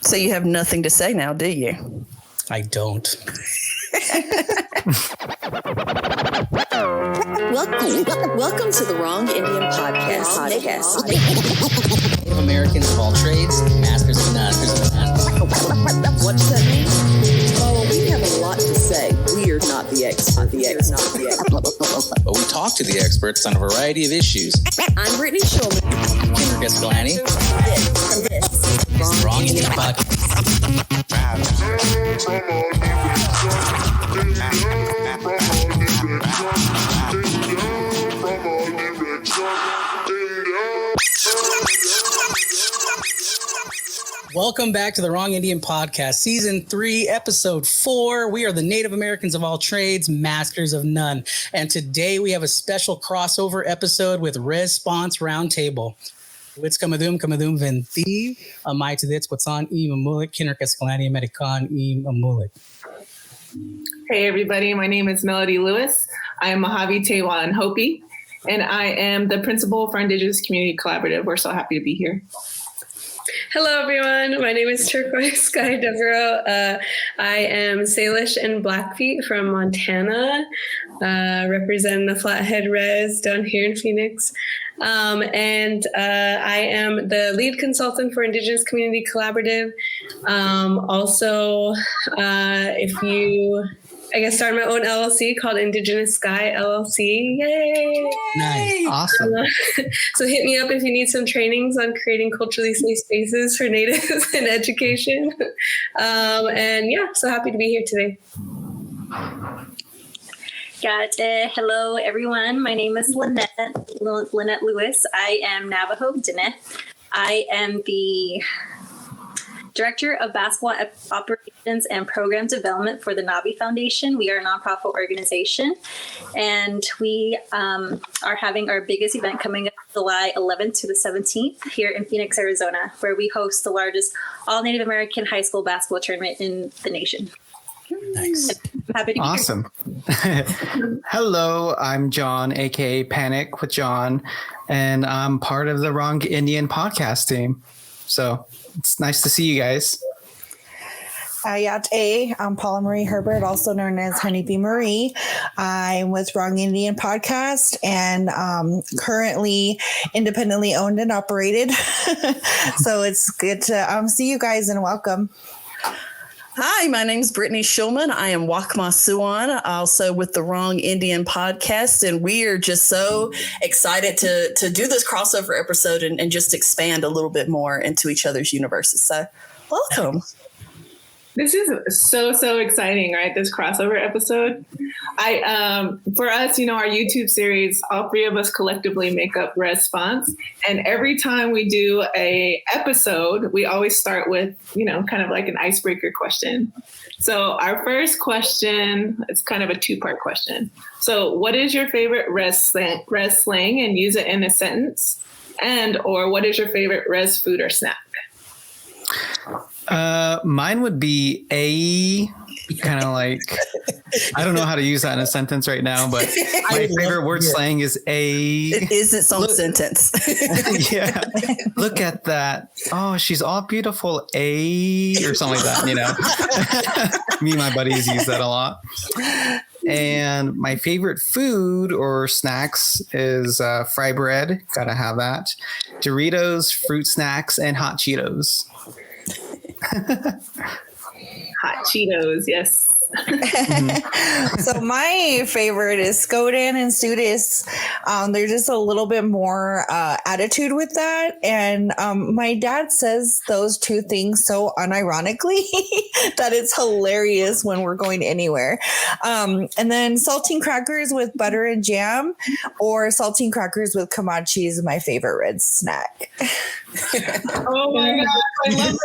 So you have nothing to say now, do you? I don't. Welcome to the Wrong Indian Podcast. Native Americans of all trades, masters of none. What does that mean? Oh, we have a lot to say. We are not the experts. But we talk to the experts on a variety of issues. I'm Brittany Shulman. Raquel Quinones. Wrong Indian Podcast. Welcome back to the Wrong Indian Podcast, Season 3, Episode 4. We are the Native Americans of all trades, masters of none. And today we have a special crossover episode with REZponse Roundtable. Wits kamadum venti, amay tidits watsan mamulik, kinarkaskalani American mamulik. Hey everybody, my name is Melody Lewis. I am Mojave, Tewa, and Hopi, and I am the principal for Indigenous Community Collaborative. We're so happy to be here. Hello, everyone. My name is Turquoise Devereaux. I am Salish and Blackfeet from Montana, represent the Flathead Rez down here in Phoenix. And I am the lead consultant for Indigenous Community Collaborative. I started my own LLC called Indigenous Sky LLC. Yay! Nice. Awesome. So hit me up if you need some trainings on creating culturally safe spaces for Natives and education. So happy to be here today. Hello, everyone. My name is Lynette Lewis. I am Navajo Dineh. I am the Director of Basketball Operations and Program Development for the Navi Foundation. We are a nonprofit organization, and we are having our biggest event coming up July 11th to the 17th here in Phoenix, Arizona, where we host the largest all-Native American high school basketball tournament in the nation. Nice. Happy to be awesome. Hello, I'm John, aka Panic with John, and I'm part of the Wrong Indian podcast team. So it's nice to see you guys. I'm Paula Marie Herbert, also known as Honeybee Marie. I'm with Wrong Indian Podcast and currently independently owned and operated. So it's good to see you guys and welcome. Hi, my name is Brittany Shulman. I am Wakma Suan, also with the Wrong Indian Podcast, and we are just so excited to do this crossover episode and just expand a little bit more into each other's universes. So, welcome. This is so exciting, right? This crossover episode. For us, our YouTube series, all three of us collectively make up REZponse. And every time we do a episode, we always start with, kind of like an icebreaker question. So our first question, it's kind of a two-part question. So what is your favorite Rez slang, and use it in a sentence? Or what is your favorite Rez food or snack? Mine would be kind of like, I don't know how to use that in a sentence right now, but my favorite word slang is It is its own sentence. Yeah. Look at that. Oh, she's all beautiful. Or something like that, Me and my buddies use that a lot. And my favorite food or snacks is fry bread. Gotta have that. Doritos, fruit snacks, and hot Cheetos. Hot Cheetos, yes. So my favorite is Skodan and Sudis. They're just a little bit more attitude with that. And my dad says those two things so unironically that it's hilarious when we're going anywhere. And then saltine crackers with butter and jam, or saltine crackers with kamachi is my favorite red snack. Oh my God, I love it.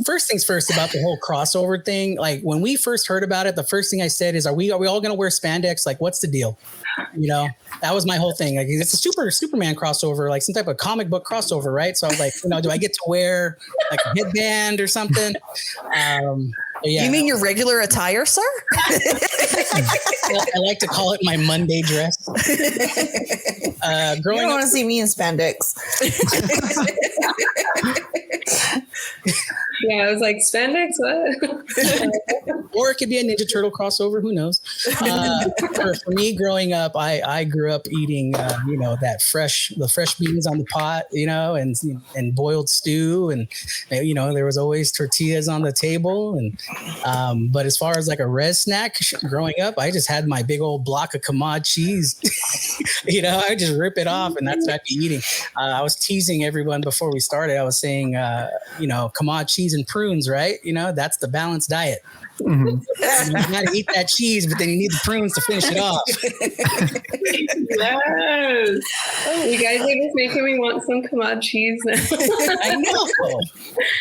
First things first about the whole crossover thing. Like when we first heard about it, the first thing I said is, are we all going to wear spandex? Like, what's the deal? That was my whole thing. Like, it's a Superman crossover, like some type of comic book crossover, right? So I was like, do I get to wear like a headband or something? Yeah. You mean your regular attire, sir? I like to call it my Monday dress. You don't want to see me in spandex. Yeah, I was like, spandex, what? Or it could be a Ninja Turtle crossover. Who knows? For me, growing up, I grew up eating, the fresh beans on the pot, and boiled stew, and there was always tortillas on the table. And but as far as like a res snack, growing up, I just had my big old block of Kamad cheese. I just rip it off, and that's what I'd be eating. I was teasing everyone before we started. I was saying, Kamad cheese and prunes, right? That's the balanced diet. Mm-hmm. You got to eat that cheese, but then you need the prunes to finish it off. Yes. You guys are just making me want some Kamad cheese now. I know.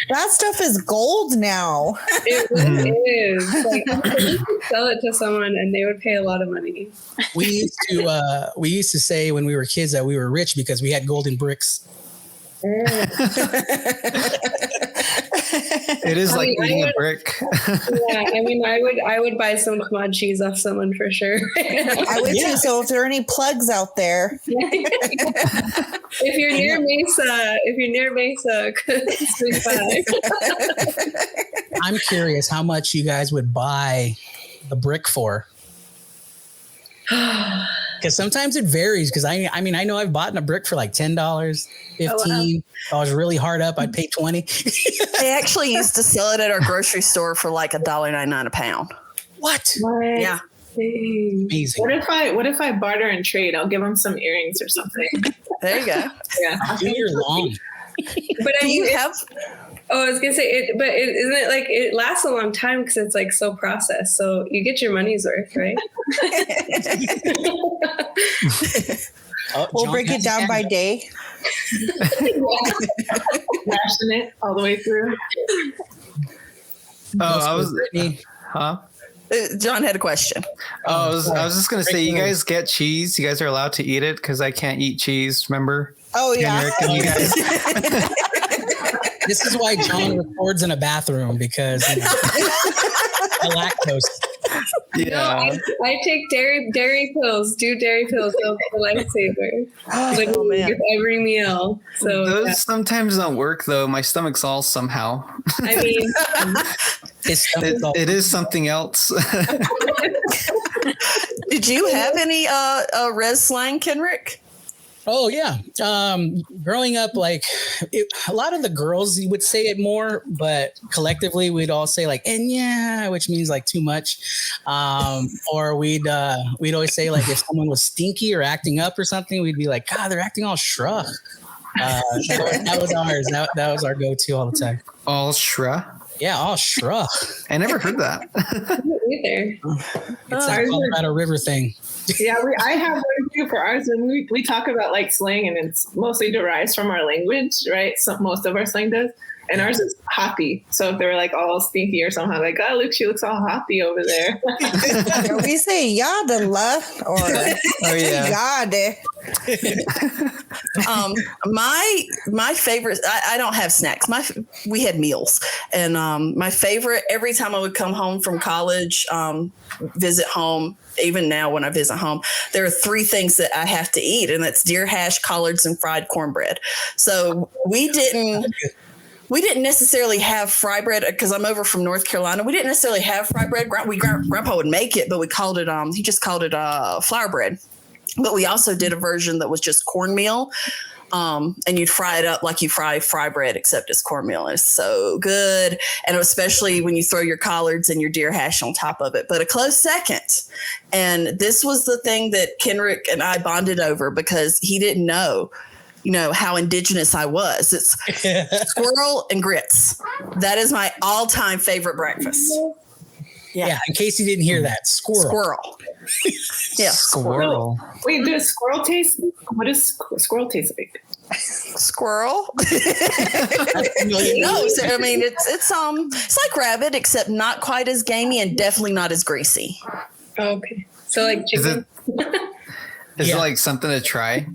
That stuff is gold now. It really is. Like, you could sell it to someone and they would pay a lot of money. We used to say when we were kids that we were rich because we had golden bricks. It is like eating a brick. Yeah, I would buy some Kamad cheese off someone for sure. I would too. So if there are any plugs out there, if you're near Mesa, swing by. I'm curious how much you guys would buy the brick for. Because sometimes it varies. Because I know I've bought a brick for like $10, $15. Oh, wow. If I was really hard up, I'd pay $20. They actually used to sell it at our grocery store for like $1.99 a pound. What? Yeah. Amazing. What if I barter and trade? I'll give them some earrings or something. There you go. Yeah. You're long. But do you have? Oh, I was gonna say it, but isn't it like it lasts a long time because it's like so processed, so you get your money's worth, right? We'll break it down by day. Mashing it all the way through. John had a question. I was just gonna say, you guys get cheese. You guys are allowed to eat it because I can't eat cheese. Remember? Oh yeah. You guys. This is why John records in a bathroom because the lactose. Yeah. No, I take dairy pills. Do dairy pills. They'll be a lifesaver. With every meal. So those sometimes don't work though. My stomach's all somehow. I mean, it is something else. Did you have any res slang, Kenrick? Oh yeah. Growing up, like a lot of the girls would say it more, but collectively we'd all say like, and yeah, which means like too much. Or we'd always say like if someone was stinky or acting up or something, we'd be like, God, they're acting all shruh. That was ours. That was our go-to all the time. All shruh? Yeah, all shruh. I never heard that. Either. It's a Colorado River thing. Yeah, I have one too for ours, and we talk about like slang, and it's mostly derives from our language, right? So most of our slang does, and ours is hoppy. So if they're like all stinky or somehow, like, oh look, she looks all hoppy over there. We say yada la or yada. My favorite. I don't have snacks. We had meals, and my favorite every time I would come home from college, visit home. Even now when I visit home, there are 3 things that I have to eat, and that's deer hash, collards, and fried cornbread. So we didn't necessarily have fry bread because I'm over from North Carolina. We didn't necessarily have fry bread. Grandpa would make it, but we called it, he just called it flour bread. But we also did a version that was just cornmeal. And you'd fry it up like you fry bread, except it's cornmeal. It's so good. And especially when you throw your collards and your deer hash on top of it. But a close second. And this was the thing that Kenrick and I bonded over because he didn't know, how indigenous I was. It's squirrel and grits. That is my all-time favorite breakfast. Yeah. In case you didn't hear that, squirrel. Yeah. Squirrel. Wait, does squirrel taste? What does squirrel taste like? Squirrel? No, so, I mean it's like rabbit, except not quite as gamey and definitely not as greasy. Okay, so like chicken. Is it like something to try?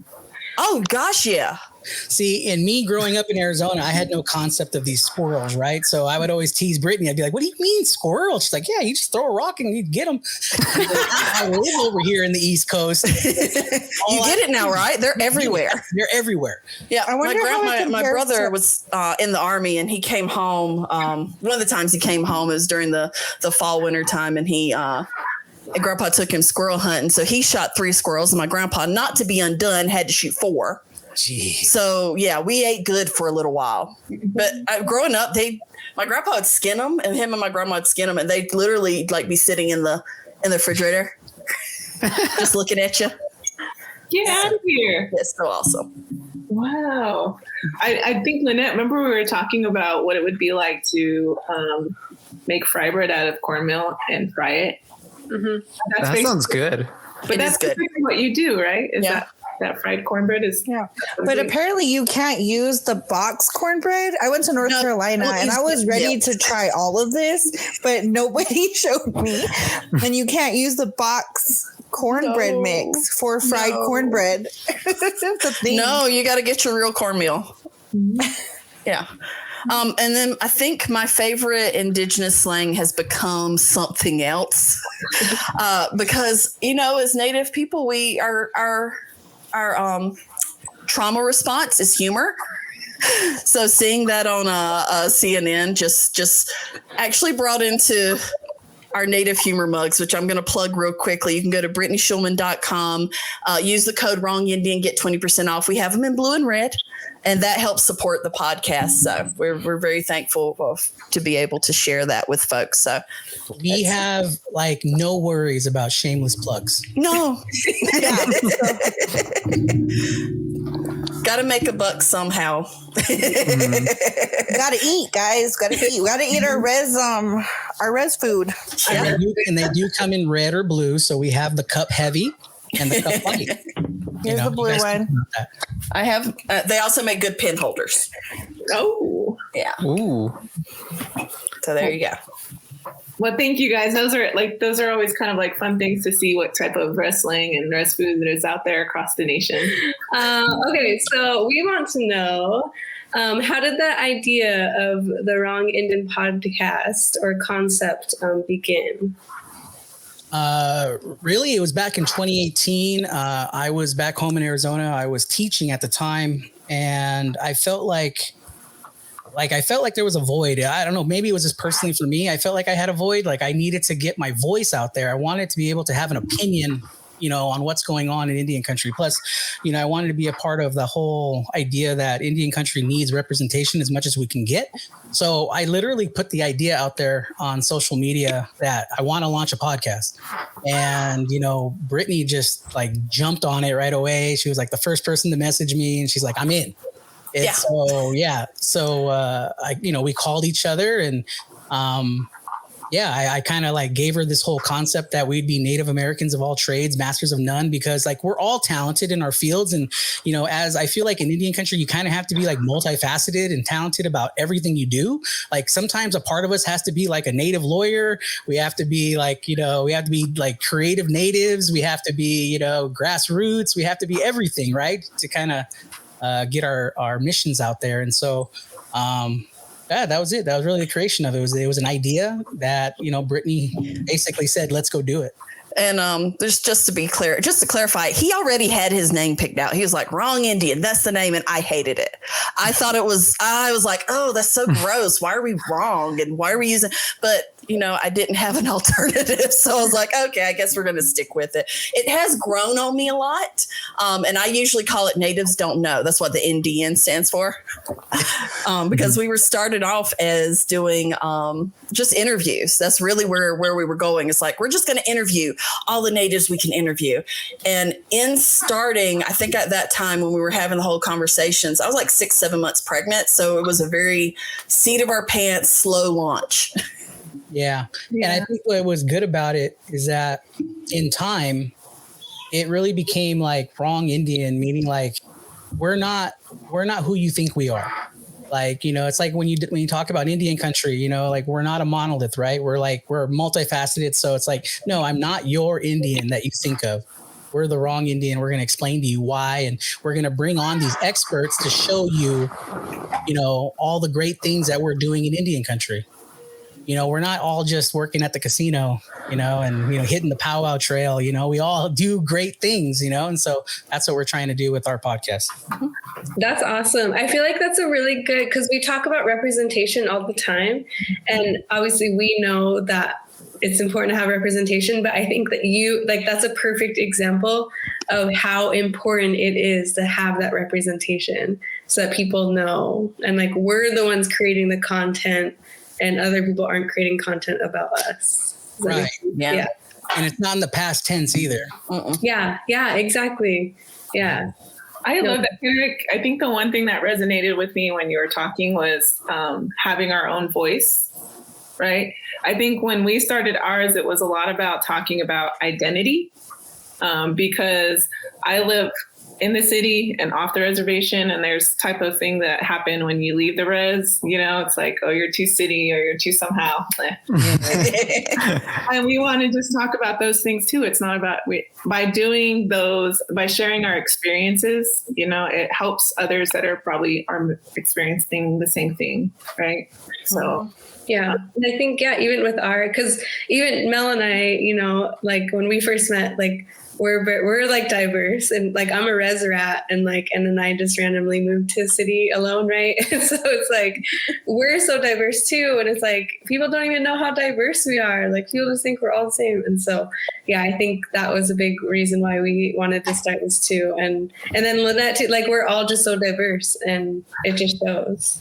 Oh gosh, yeah. See, in me growing up in Arizona, I had no concept of these squirrels, right? So I would always tease Brittany. I'd be like, what do you mean squirrel? She's like, yeah, you just throw a rock and you get them. I live over here in the East Coast. You get it now, right? They're everywhere. They're everywhere. Yeah, I wonder my brother was in the Army, and he came home. One of the times he came home is during the fall winter time, and and Grandpa took him squirrel hunting. So he shot 3 squirrels, and my grandpa, not to be undone, had to shoot 4. Jeez. So yeah, we ate good for a little while. But growing up, my grandpa would skin them, and him and my grandma would skin them, and they'd literally like be sitting in the refrigerator, just looking at you. Get out of here. It's so awesome. Wow. I think, Lynette, remember we were talking about what it would be like to make fry bread out of cornmeal and fry it? Mm-hmm. That sounds good. But that's good. What you do, right? Is that fried cornbread is. Yeah. But apparently you can't use the box cornbread. I went to North Carolina and I was ready to try all of this, but nobody showed me. And you can't use the box cornbread mix for fried cornbread. It's a thing. No, you got to get your real cornmeal. Yeah. And then I think my favorite Indigenous slang has become something else because, as Native people, our trauma response is humor. So seeing that on CNN just actually brought into our Native humor mugs, which I'm going to plug real quickly. You can go to BrittanySchulman.com, use the code Wrong Indian, get 20% off. We have them in blue and red, and that helps support the podcast. So we're very thankful to be able to share that with folks. So we have like no worries about shameless plugs. No. Got to make a buck somehow. Got to eat, guys. Got to eat. We got to eat our res food. And they do come in red or blue. So we have the cup heavy and the cup light. Here's the blue one. I have. They also make good pin holders. Oh, yeah. Ooh. So there you go. Well, thank you guys. Those are always kind of like fun things to see what type of wrestling and res food that is out there across the nation. Okay, so we want to know, how did the idea of the Wrong Indian podcast or concept begin? Really, it was back in 2018. I was back home in Arizona. I was teaching at the time, and I felt like there was a void. I don't know. Maybe it was just personally for me. I felt like I had a void. Like I needed to get my voice out there. I wanted to be able to have an opinion, on what's going on in Indian country. Plus, I wanted to be a part of the whole idea that Indian country needs representation as much as we can get. So I literally put the idea out there on social media that I want to launch a podcast. And, Brittany just like jumped on it right away. She was like the first person to message me, and she's like, I'm in. So we called each other, and I kind of like gave her this whole concept that we'd be Native Americans of all trades, masters of none, because like we're all talented in our fields. And, as I feel like in Indian country, you kind of have to be like multifaceted and talented about everything you do. Like sometimes a part of us has to be like a Native lawyer. We have to be like, we have to be like creative natives. We have to be, grassroots. We have to be everything, right? To kind of get our missions out there. And so, that was it. That was really the creation of it. It was an idea that, Brittany basically said, let's go do it. And just to clarify, he already had his name picked out. He was like, Wrong Indian. That's the name. And I hated it. I was like, oh, that's so gross. Why are we wrong? And why are we using, but I didn't have an alternative. So I was like, okay, I guess we're going to stick with it. It has grown on me a lot. And I usually call it Natives Don't Know. That's what the NDN stands for. Because we were started off as doing just interviews. That's really where we were going. It's like, we're just going to interview all the natives we can interview. And in starting, I think at that time when we were having the whole conversations, I was like 6-7 months pregnant. So it was a very seat of our pants, slow launch. Yeah. And I think what was good about it is that in time, it really became like Wrong Indian, meaning like we're not who you think we are. Like, it's like when you talk about Indian country, like we're not a monolith, right? We're multifaceted. So it's like, no, I'm not your Indian that you think of. we're the wrong Indian. We're going to explain to you why, and we're going to bring on these experts to show you, you know, all the great things that we're doing in Indian country. You know, we're not all just working at the casino, you know, and, you know, hitting the powwow trail. You know, we all do great things, you know, and so that's what we're trying to do with our podcast. That's awesome. I feel like that's a really good, because we talk about representation all the time. And obviously we know that it's important to have representation, but I think that that's a perfect example of how important it is to have that representation so that people know. And like, we're the ones creating the content and other people aren't creating content about us. Right. Yeah. And it's not in the past tense either. Yeah, exactly. Yeah. I love that. I think the one thing that resonated with me when you were talking was having our own voice, right? I think when we started ours, it was a lot about talking about identity because I live in the city and off the reservation, and there's type of thing that happen when you leave the res, you know, it's like, oh, you're too city or you're too somehow. And we want to just talk about those things too. It's not about, by doing those, by sharing our experiences, you know, it helps others that are experiencing the same thing. Right. So. Yeah. And I think, even with because even Mel and I, you know, like when we first met, like, we're like diverse, and like I'm a res rat, and then I just randomly moved to the city alone, right? And so it's like we're so diverse too, and it's like people don't even know how diverse we are. Like people just think we're all the same, and so I think that was a big reason why we wanted to start this too, and then Lynette too. Like we're all just so diverse, and it just shows.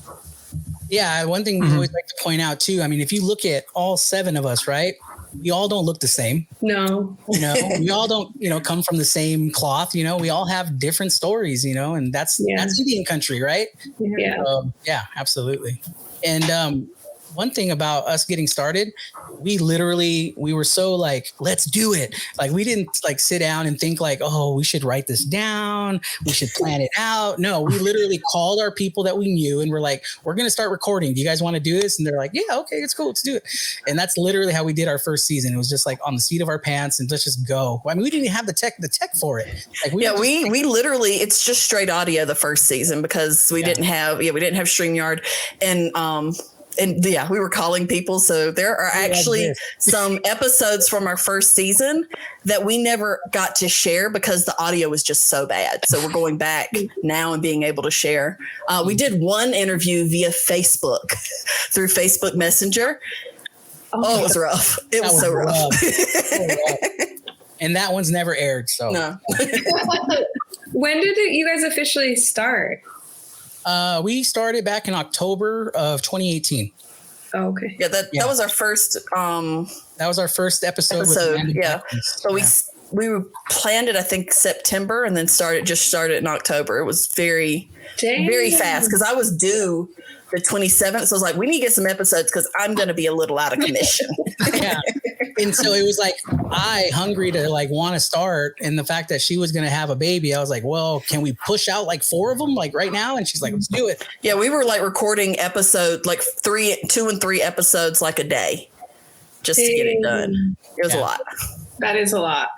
Yeah, one thing we always like to point out too. I mean, if you look at all 7 of us, right? We all don't look the same. No. You know, we all don't, you know, come from the same cloth, you know, we all have different stories, you know, and that's Indian country, right? Yeah. Yeah, absolutely. And one thing about us getting started, we were so like, let's do it. Like we didn't like sit down and think like, oh, we should write this down. We should plan it out. No, we literally called our people that we knew and we're like, we're going to start recording. Do you guys want to do this? And they're like, yeah, okay, it's cool. Let's do it. And that's literally how we did our first season. It was just like on the seat of our pants and let's just go. I mean, we didn't even have the tech for it. Like we literally, it's just straight audio the first season because we didn't have StreamYard and we were calling people. So there are actually some episodes from our first season that we never got to share because the audio was just so bad. So we're going back now and being able to share. We did one interview via Facebook through Facebook Messenger. Oh, it was rough. It was so rough. And that one's never aired. So no. When did you guys officially start? We started back in October of 2018. Oh, okay. Yeah, that was our first. That was our first episode. So we planned it, I think, September, and then started in October. It was very fast because I was due the 27th. So I was like, we need to get some episodes because I'm going to be a little out of commission. Yeah. And so it was like, hungry to like want to start. And the fact that she was going to have a baby, I was like, well, can we push out like 4 of them like right now? And she's like, let's do it. Yeah. We were like recording episode, like 2 and 3 episodes, like a day just to get it done. It was a lot. That is a lot.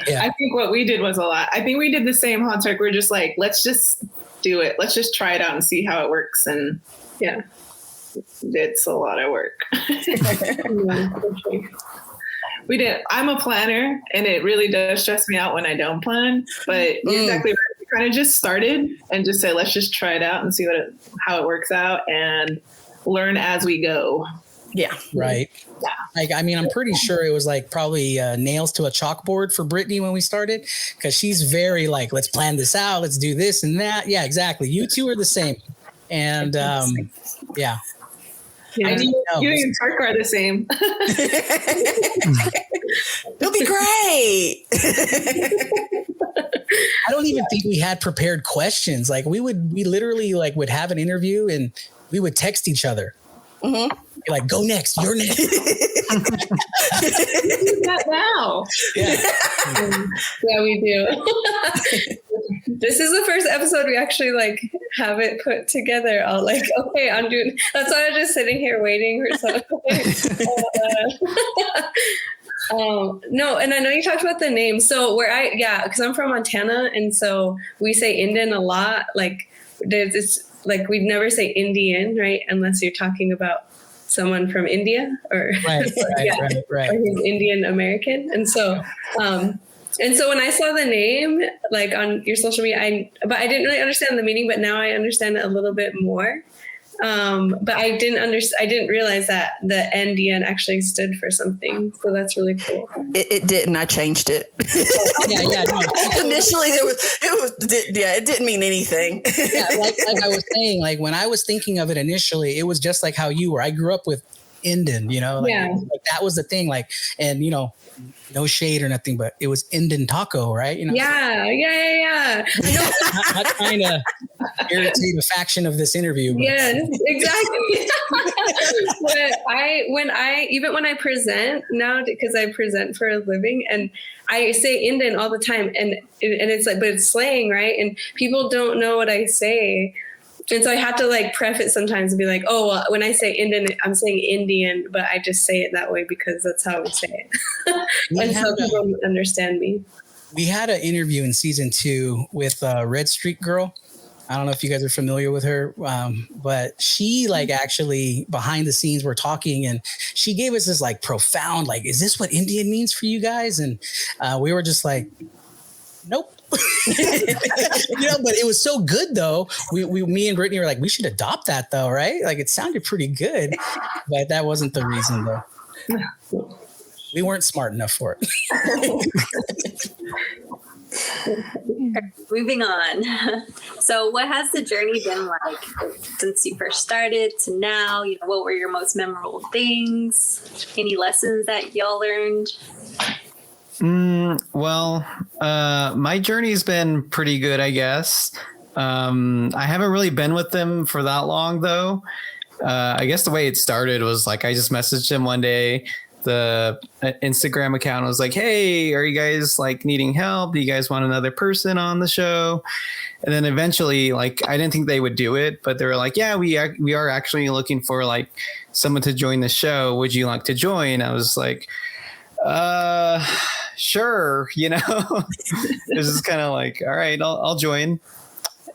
Yeah. I think what we did was a lot. I think we did the same hot tech. We're just like, let's just do it. Let's just try it out and see how it works. And yeah, it's a lot of work. We did. I'm a planner and it really does stress me out when I don't plan, but exactly right. We kind of just started and just said, let's just try it out and see how it works out and learn as we go. Yeah. Right. Yeah. Like, I mean, I'm pretty sure it was like probably nails to a chalkboard for Brittany when we started, because she's very like, let's plan this out. Let's do this and that. Yeah, exactly. You two are the same. And yeah. Yeah, you and Turk are the same. It'll be great. I don't even think we had prepared questions. Like we literally like would have an interview and we would text each other. Mm-hmm. You're like, go next. You're next. Do that now. Yeah, we do. This is the first episode we actually like have it put together. I'll like, okay, I'm doing. That's why I'm just sitting here waiting for something. No, and I know you talked about the name. So because I'm from Montana, and so we say Indian a lot. Like there's this, like we'd never say Indian, right? Unless you're talking about someone from India or right. or he's Indian American. And so when I saw the name like on your social media, I didn't really understand the meaning, but now I understand it a little bit more. But I didn't realize that the NDN actually stood for something. So that's really cool. It didn't. I changed it. No. Initially, it didn't mean anything. Like I was saying, like when I was thinking of it initially, it was just like how you were. I grew up with Indian, like that was the thing. Like, and no shade or nothing, but it was Indian taco, right? Yeah. Not trying to irritate a faction of this interview. But. Yes, exactly. But when I present now, because I present for a living, and I say Indian all the time, and it's like, but it's slang, right? And people don't know what I say. And so I have to like preface sometimes and be like, oh, well, when I say Indian, I'm saying Indian, but I just say it that way because that's how we say it. And so people understand me. We had an interview in season 2 with Red Street Girl. I don't know if you guys are familiar with her, but she like actually behind the scenes we're talking, and she gave us this like profound, like, is this what Indian means for you guys? And we were just like, nope. But it was so good though. Me and Brittany were like, we should adopt that though, right? Like it sounded pretty good, but that wasn't the reason though. We weren't smart enough for it. Moving on. So what has the journey been like since you first started to now? What were your most memorable things? Any lessons that y'all learned? Well, my journey's been pretty good, I guess. I haven't really been with them for that long, though. I guess the way it started was like I just messaged him one day. The Instagram account was like, hey, are you guys like needing help? Do you guys want another person on the show? And then eventually, like, I didn't think they would do it, but they were like, yeah, we are actually looking for like someone to join the show. Would you like to join? I was like, sure, it was just kind of like, all right, I'll join.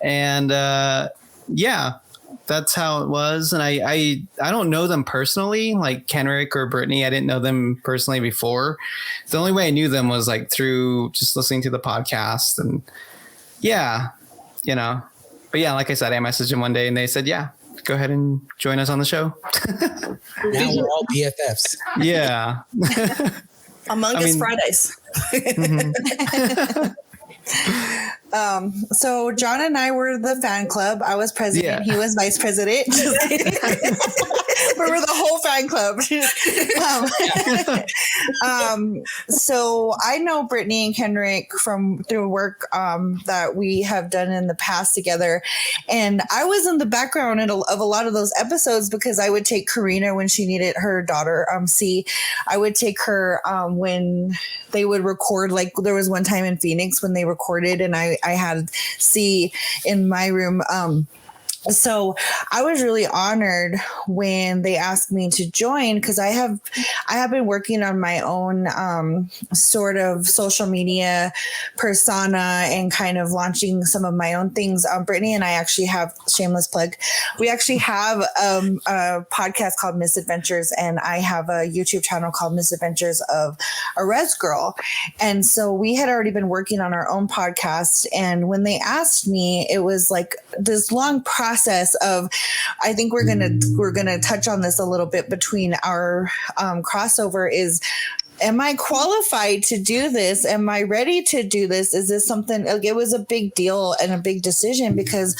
And that's how it was. And I don't know them personally, like Kenrick or Brittany. I didn't know them personally before. The only way I knew them was like through just listening to the podcast. And but yeah, like I said, I messaged them one day and they said, yeah, go ahead and join us on the show. Now we're all BFFs. Yeah. Among Us Fridays. So John and I were the fan club. I was president. Yeah. He was vice president. We were the whole fan club. So I know Brittany and Kenrick through work that we have done in the past together. And I was in the background of a lot of those episodes because I would take Karina when she needed her daughter, C. I would take her when they would record. Like there was one time in Phoenix when they recorded and I had C in my room. So I was really honored when they asked me to join because I have been working on my own sort of social media persona and kind of launching some of my own things. Brittany and I actually have, shameless plug, we actually have a podcast called Misadventures, and I have a YouTube channel called Misadventures of a Rez Girl. And so we had already been working on our own podcast. And when they asked me, it was like this long process of, I think we're gonna touch on this a little bit between our crossover is, am I qualified to do this? Am I ready to do this? Is this something, like, it was a big deal and a big decision because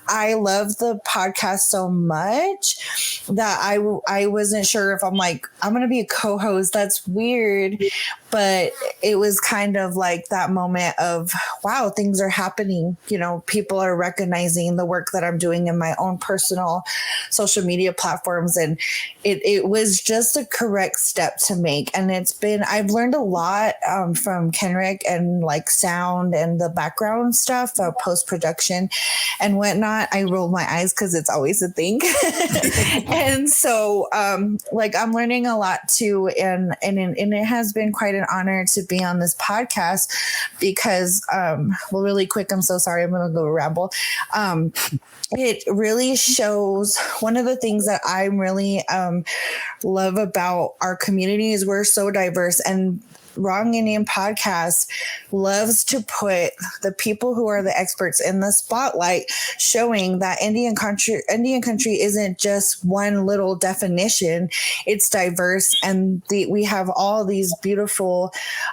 I love the podcast so much that I wasn't sure if I'm like, I'm going to be a co-host. That's weird. But it was kind of like that moment of, wow, things are happening. People are recognizing the work that I'm doing in my own personal social media platforms. And it was just a correct step to make. And I've learned a lot from Kenrick and like sound and the background stuff, post-production and whatnot. I roll my eyes because it's always a thing. And so, like, I'm learning a lot too. And it has been quite an honor to be on this podcast because, well, really quick, I'm so sorry. I'm going to go ramble. It really shows one of the things that I really love about our community is we're so diverse, and Wrong Indian Podcast loves to put the people who are the experts in the spotlight, showing that Indian country isn't just one little definition. It's diverse, and we have all these beautiful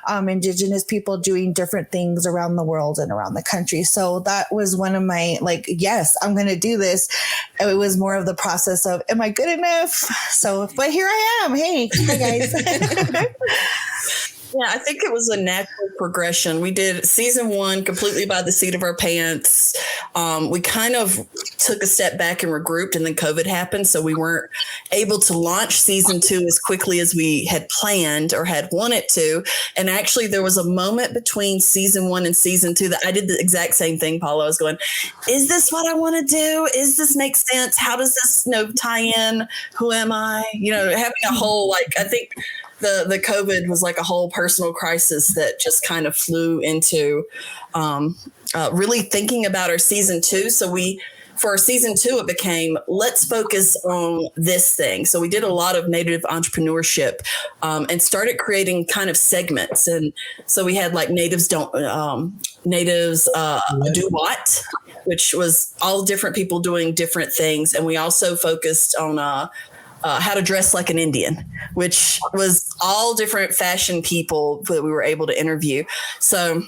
Indigenous people doing different things around the world and around the country. So that was one of my, like, yes, I'm going to do this. It was more of the process of, am I good enough? So, but here I am. Hey, hi guys. Yeah, I think it was a natural progression. We did season 1 completely by the seat of our pants. We kind of took a step back and regrouped, and then COVID happened. So we weren't able to launch season 2 as quickly as we had planned or had wanted to. And actually, there was a moment between season 1 and season 2 that I did the exact same thing, Paula. I was going, is this what I want to do? Is this make sense? How does this tie in? Who am I? Having a whole, like, I think the COVID was like a whole personal crisis that just kind of flew into really thinking about our season 2. So for our season 2, it became, let's focus on this thing. So we did a lot of Native entrepreneurship and started creating kind of segments. And so we had like Natives do what, which was all different people doing different things. And we also focused on how to dress like an Indian, which was all different fashion people that we were able to interview. So,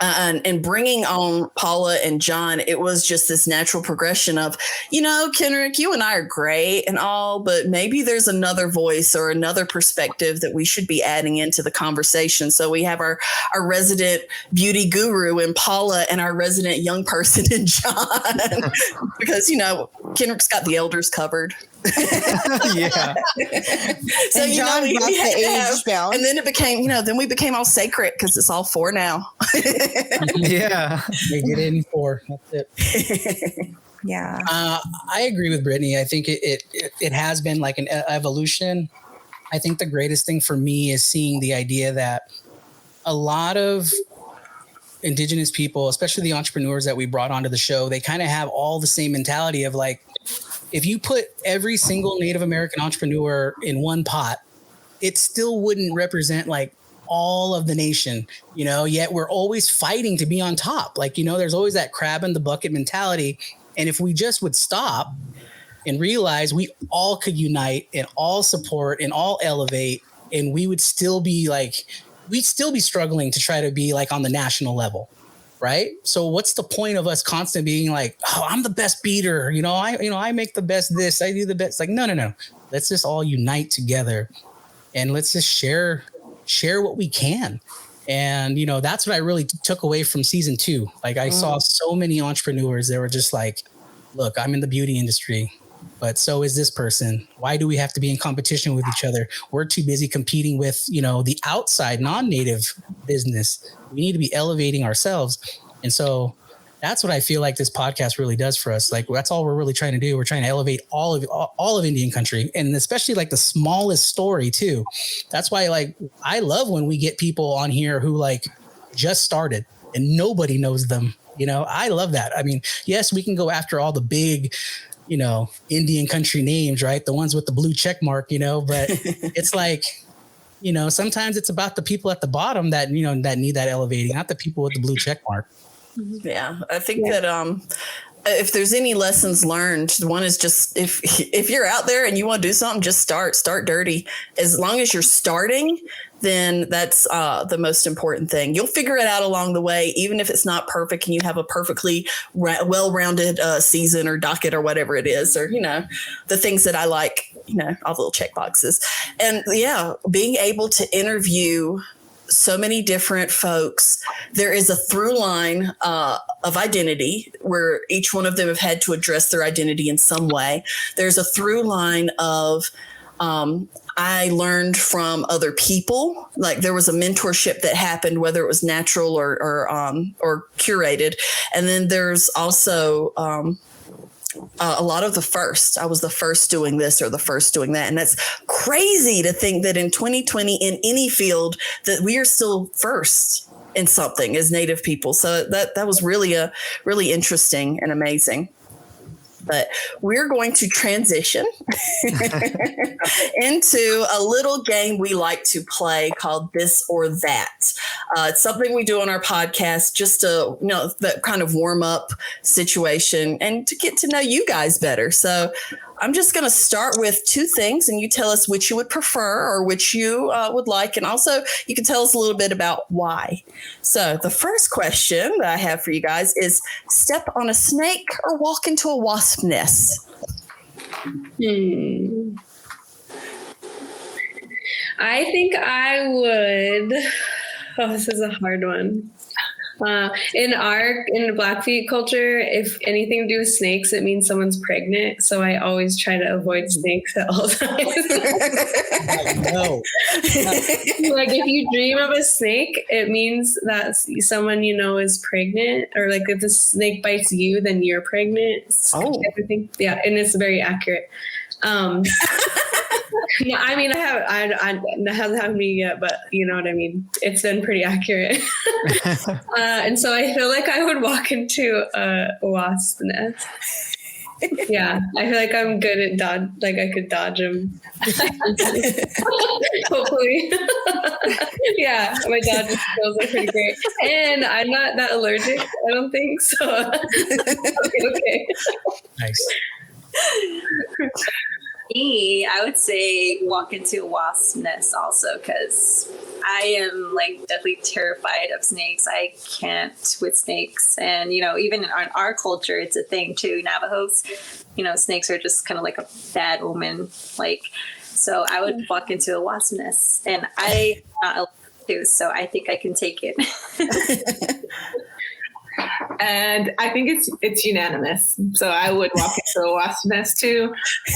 and bringing on Paula and John, it was just this natural progression of, Kenrick, you and I are great and all, but maybe there's another voice or another perspective that we should be adding into the conversation. So we have our resident beauty guru in Paula and our resident young person in John, because, Kenrick's got the elders covered. Yeah. So and John got the age down. And then it became, then we became all sacred because it's all 4 now. Yeah. They get in 4. That's it. Yeah. I agree with Brittany. I think it has been like an evolution. I think the greatest thing for me is seeing the idea that a lot of Indigenous people, especially the entrepreneurs that we brought onto the show, they kind of have all the same mentality of like, if you put every single Native American entrepreneur in one pot, it still wouldn't represent like all of the nation, yet we're always fighting to be on top. Like, there's always that crab in the bucket mentality. And if we just would stop and realize we all could unite and all support and all elevate, and we would still be like, we'd still be struggling to try to be like on the national level. Right. So what's the point of us constantly being like, oh, I'm the best beater. I make the best this. I do the best. Like, no. Let's just all unite together and let's just share what we can. And, that's what I really took away from season 2. Like I saw so many entrepreneurs that were just like, look, I'm in the beauty industry, but so is this person. Why do we have to be in competition with each other? We're too busy competing with, the outside non-native business. We need to be elevating ourselves. And so that's what I feel like this podcast really does for us. Like that's all we're really trying to do. We're trying to elevate all of Indian country, and especially like the smallest story too. That's why like I love when we get people on here who like just started and nobody knows them. I love that. I mean, yes, we can go after all the big, Indian country names, right? The ones with the blue check mark, but it's like, sometimes it's about the people at the bottom that, that need that elevating, not the people with the blue check mark. Yeah, I think that if there's any lessons learned, one is just if you're out there and you want to do something, just start dirty. As long as you're starting, then that's the most important thing. You'll figure it out along the way, even if it's not perfect and you have a perfectly well-rounded season or docket or whatever it is, or, the things that I like, all the little check boxes. And yeah, being able to interview so many different folks. There is a through line of identity where each one of them have had to address their identity in some way. There's a through line of I learned from other people. Like there was a mentorship that happened, whether it was natural or curated. And then there's also a lot of the first. I was the first doing this or the first doing that. And that's crazy to think that in 2020, in any field, that we are still first in something as Native people. So that was really interesting and amazing. But we're going to transition into a little game we like to play called This or That. It's something we do on our podcast just to, that kind of warm up situation and to get to know you guys better. So I'm just going to start with two things and you tell us which you would prefer or which you would like. And also you can tell us a little bit about why. So the first question that I have for you guys is step on a snake or walk into a wasp nest? I think I would. Oh, this is a hard one. In the Blackfeet culture, if anything to do with snakes, it means someone's pregnant. So I always try to avoid snakes at all times. No. Like if you dream of a snake, it means that someone you know is pregnant, or like if the snake bites you, then you're pregnant. Oh, everything. Yeah, and it's very accurate. No, I mean, it hasn't happened to me yet, but you know what I mean? It's been pretty accurate. And so I feel like I would walk into a wasp nest. Yeah, I feel like I'm good at dodge. Like I could dodge them. Hopefully. Yeah, my dodging skills are pretty great. And I'm not that allergic, I don't think, so okay. Nice. Me, I would say walk into a wasp nest also, because I am like definitely terrified of snakes. I can't with snakes. And, even in our culture, it's a thing too. Navajos, snakes are just kind of like a bad omen. So I would walk into a wasp nest, and I'm not allergic to, so I think I can take it. And I think it's unanimous. So I would walk into a wasp nest too.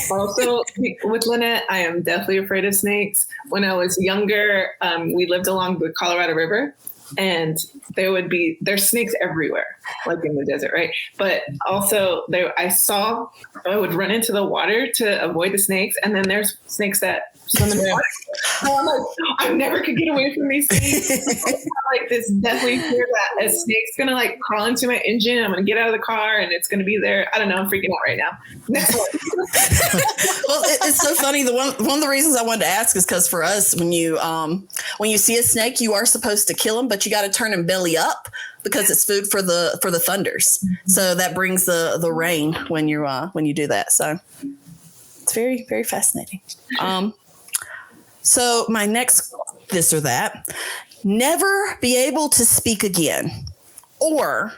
Also, with Lynette, I am definitely afraid of snakes. When I was younger, we lived along the Colorado River, and there's snakes everywhere, like in the desert, right? But also I would run into the water to avoid the snakes, and then there's snakes that swim in the water. So I'm like, I never could get away from these things. Like this deathly fear that a snake's gonna like crawl into my engine. I'm gonna get out of the car and it's gonna be there. I don't know. I'm freaking out right now. Next one. Well, it's so funny. One of the reasons I wanted to ask is because for us, when you see a snake, you are supposed to kill him, but you got to turn him belly up because it's food for the thunders. Mm-hmm. So that brings the rain when you do that. So it's very, very fascinating. So my next this or that, never be able to speak again, or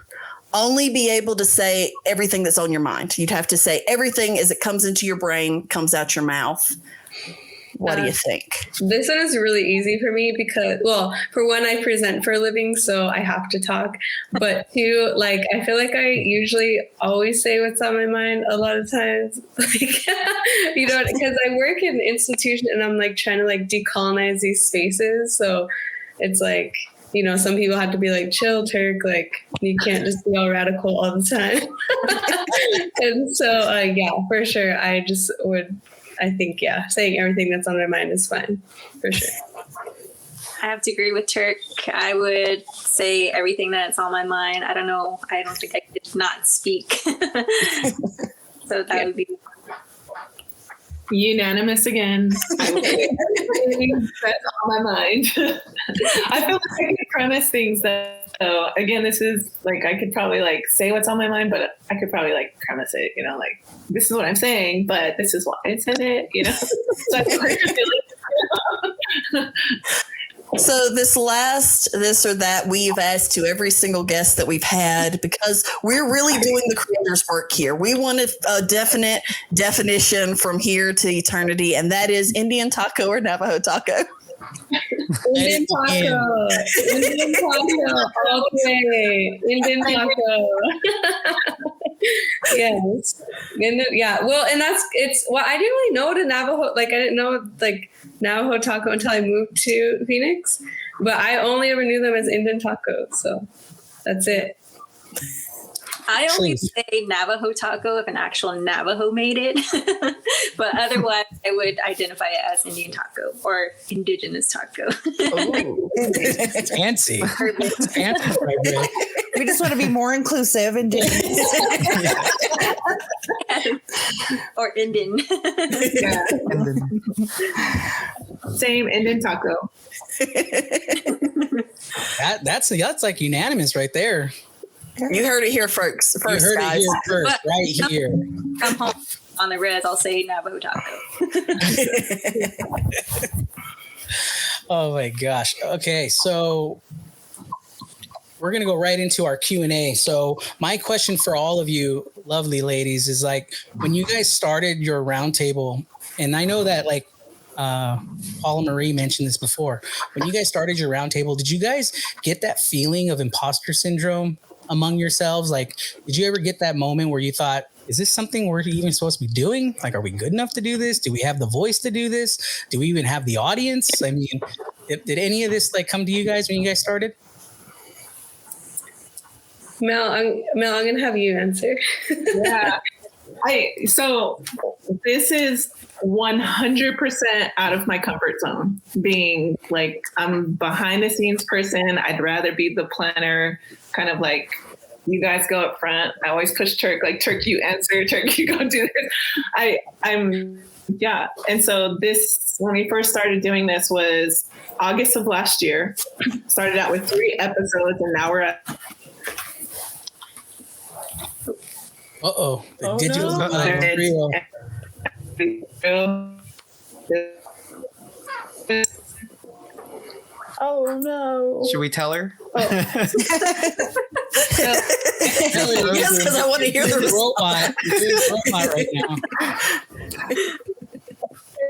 only be able to say everything that's on your mind. You'd have to say everything as it comes into your brain, comes out your mouth. What do you think? This one is really easy for me because, well, for one, I present for a living, so I have to talk. But two, I feel like I usually always say what's on my mind a lot of times. Because I work in an institution and I'm trying to decolonize these spaces. So it's some people have to be chill, Turk. You can't just be all radical all the time. And so, yeah, for sure, I think, saying everything that's on my mind is fine, for sure. I have to agree with Turk. I would say everything that's on my mind. I don't know. I don't think I could not speak. So that would be unanimous again. I would say everything that's on my mind. I feel like I could premise things that, so again, this is I could probably say what's on my mind, but I could probably premise it, this is what I'm saying, but this is why I said it, So I feel So this or that, we've asked to every single guest that we've had because we're really doing the creator's work here. We want a definite definition from here to eternity, and that is Indian taco or Navajo taco. Indian taco. Indian taco all the way. Indian taco. Yes. Well, and I didn't really know what a Navajo, I didn't know Navajo taco until I moved to Phoenix, but I only ever knew them as Indian tacos. So that's it. I only Truth. say Navajo taco if an actual Navajo made it, but otherwise I would identify it as Indian taco or Indigenous taco. Fancy. Perfect. Fancy. Right? We just want to be more inclusive and Or Indian. Yeah. Same Indian taco. That's like unanimous right there. You heard it here first, You heard guys. it here first, But- right here. Come home on the Rez, I'll say Navajo taco. Oh my gosh. Okay, so we're gonna go right into our Q&A. So my question for all of you lovely ladies is like, when you guys started your roundtable, and I know that like Paula Marie mentioned this before, when you guys started your roundtable, did you guys get that feeling of imposter syndrome among yourselves? Like, did you ever get that moment where you thought, is this something we're even supposed to be doing? Like, are we good enough to do this? Do we have the voice to do this? Do we even have the audience? I mean, did any of this like come to you guys when you guys started? Mel, I'm gonna have you answer. Yeah. So this is 100% out of my comfort zone. Being like, I'm behind the scenes person. I'd rather be the planner, kind of like, you guys go up front. I always push Turk, like, Turk, you answer, Turk, you go do this. Yeah. And so this, when we first started doing this, was August of last year. Started out with 3 episodes, and now we're at The digital no. real. Oh no. Should we tell her? Yes, because I want to hear the robot. Robot right now.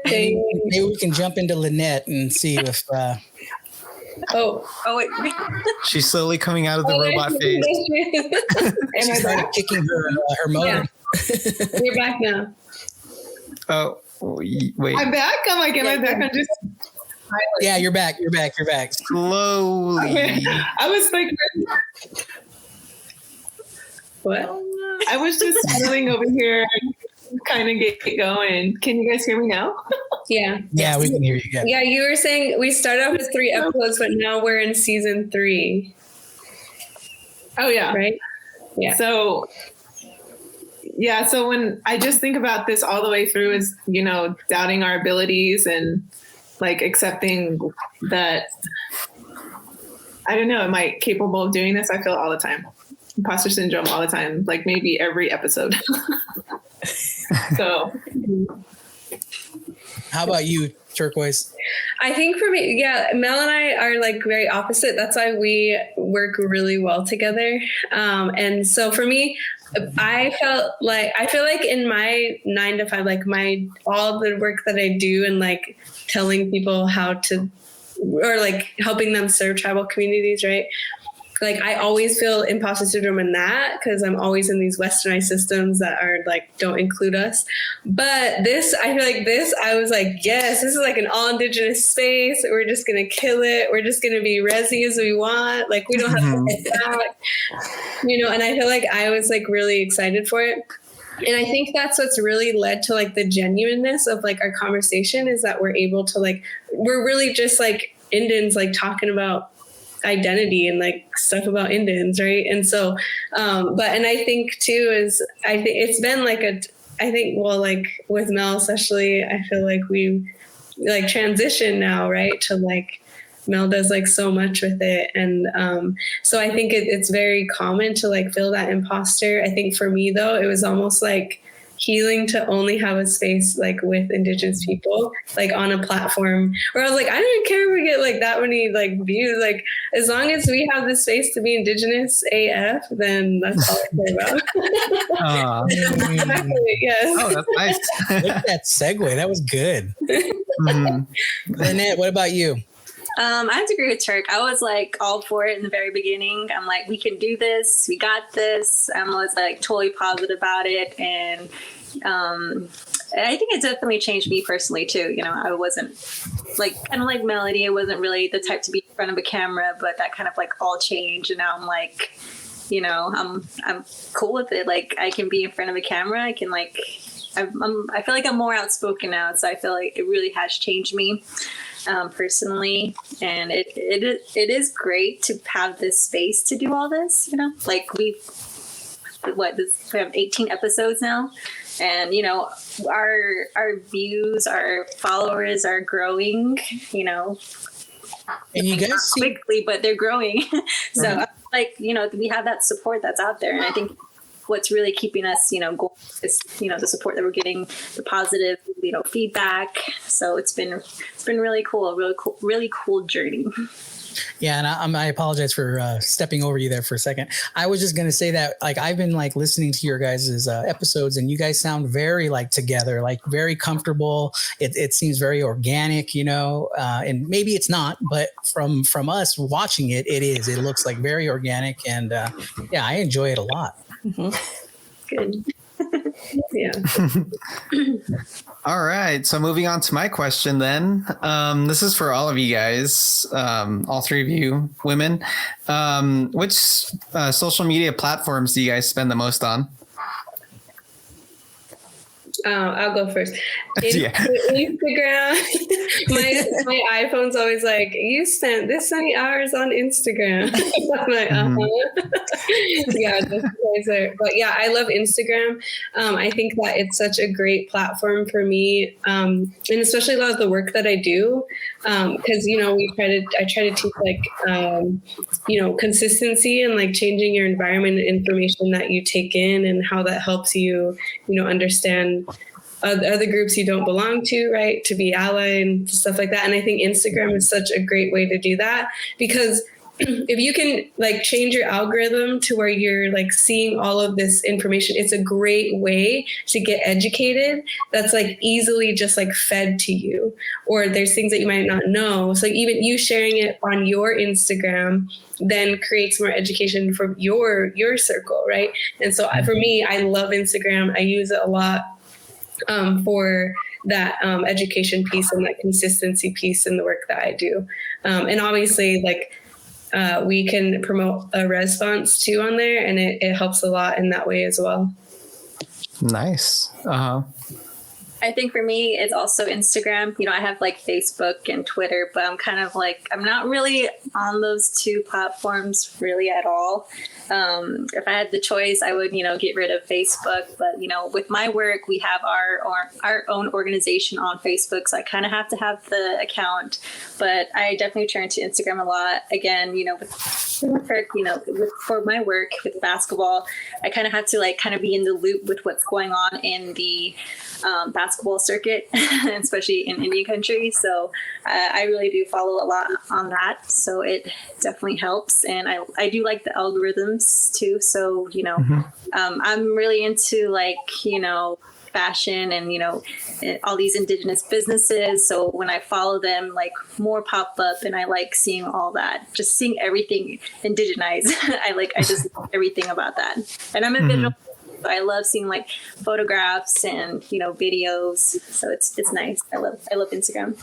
Maybe we can jump into Lynette and see if Wait. She's slowly coming out of the robot phase. she started kicking her motor. Yeah. You're back now. Oh, wait. I'm back. I'm like, am I back? I'm just Yeah, you're back. You're back. Slowly. I was like, What? I was just smiling over here, kind of get going. Can you guys hear me now? Yeah. Yeah, we can hear you. Yeah, you were saying we started off with 3 episodes, but now we're in season 3, Oh yeah. right? Yeah. So when I just think about this all the way through, is, doubting our abilities and like accepting that, I don't know, am I capable of doing this? I feel it all the time. Imposter syndrome all the time, like maybe every episode. So How about you, Turquoise? I think for me, yeah, Mel and I are like very opposite. That's why we work really well together. And so for me, I feel like in my 9 to 5, like all the work that I do and like telling people how to, or like helping them serve tribal communities, right? Like I always feel imposter syndrome in that because I'm always in these westernized systems that are like, don't include us. But I was like, yes, this is like an all indigenous space. We're just going to kill it. We're just going to be resi as we want. Like we don't have to get back, and I feel like I was like really excited for it. And I think that's what's really led to like the genuineness of like our conversation is that we're able to like, we're really just like Indians like talking about identity and like stuff about Indians, right? And so and I think too is I think it's been like like with Mel especially, I feel like we like transition now, right, to like Mel does like so much with it, and so I think it's very common to like feel that imposter. I think for me though, it was almost like healing to only have a space like with Indigenous people, like on a platform where I was like, I don't care if we get like that many like views, like as long as we have the space to be Indigenous AF, then that's all I care about. Exactly, yes. Oh, that's nice. Look at that segue. That was good. Lynette, what about you? I have to agree with Turk. I was like all for it in the very beginning. I'm like, we can do this. We got this. I was like totally positive about it. And I think it definitely changed me personally too. I wasn't like, kind of like Melody. I wasn't really the type to be in front of a camera, but that kind of like all changed. And now I'm like, you know, I'm cool with it. Like I can be in front of a camera. I can like, I feel like I'm more outspoken now. So I feel like it really has changed me personally. And it is great to have this space to do all this, you know, like we have 18 episodes now. And, you know, our views, our followers are growing, you know, and you guys quickly, but they're growing. So like, you know, we have that support that's out there. And I think what's really keeping us, you know, going is, you know, the support that we're getting, the positive, you know, feedback. So it's been really cool, a really cool journey. Yeah, and I apologize for stepping over you there for a second. I was just gonna say that, like, I've been like listening to your guys' episodes, and you guys sound very like together, like very comfortable. It seems very organic, you know, and maybe it's not, but from us watching it, it is. It looks like very organic, and yeah, I enjoy it a lot. Mm-hmm. Good. Yeah. All right. So moving on to my question then. This is for all of you guys, all three of you women. Which social media platforms do you guys spend the most on? I'll go first. Yeah. Instagram. my iPhone's always like, you spent this many hours on Instagram. I'm like, yeah, just there. But yeah, I love Instagram. I think that it's such a great platform for me, and especially a lot of the work that I do, because you know I try to teach like you know, consistency and like changing your environment and information that you take in and how that helps you, you know, understand other groups you don't belong to, right? To be ally and stuff like that. And I think Instagram is such a great way to do that, because if you can like change your algorithm to where you're like seeing all of this information, it's a great way to get educated. That's like easily just like fed to you, or there's things that you might not know. So like even you sharing it on your Instagram then creates more education from your circle, right? And so for me, I love Instagram. I use it a lot for that education piece and that consistency piece in the work that I do. And obviously, like, we can promote a REZsponse too on there, and it helps a lot in that way as well. Nice. I think for me, it's also Instagram. You know, I have like Facebook and Twitter, but I'm kind of like, I'm not really on those two platforms really at all. If I had the choice, I would, you know, get rid of Facebook. But, you know, with my work, we have our own organization on Facebook. So I kind of have to have the account. But I definitely turn to Instagram a lot. Again, you know, for my work with basketball, I kind of have to like kind of be in the loop with what's going on in the basketball circuit, especially in Indian country. So I really do follow a lot on that. So it definitely helps. And I do like the algorithms too. So, you know, I'm really into like, you know, fashion and, you know, all these indigenous businesses. So when I follow them, like more pop up, and I like seeing all that, just seeing everything indigenized. I just love everything about that. And I'm a visual. I love seeing like photographs and, you know, videos. So it's nice. I love Instagram.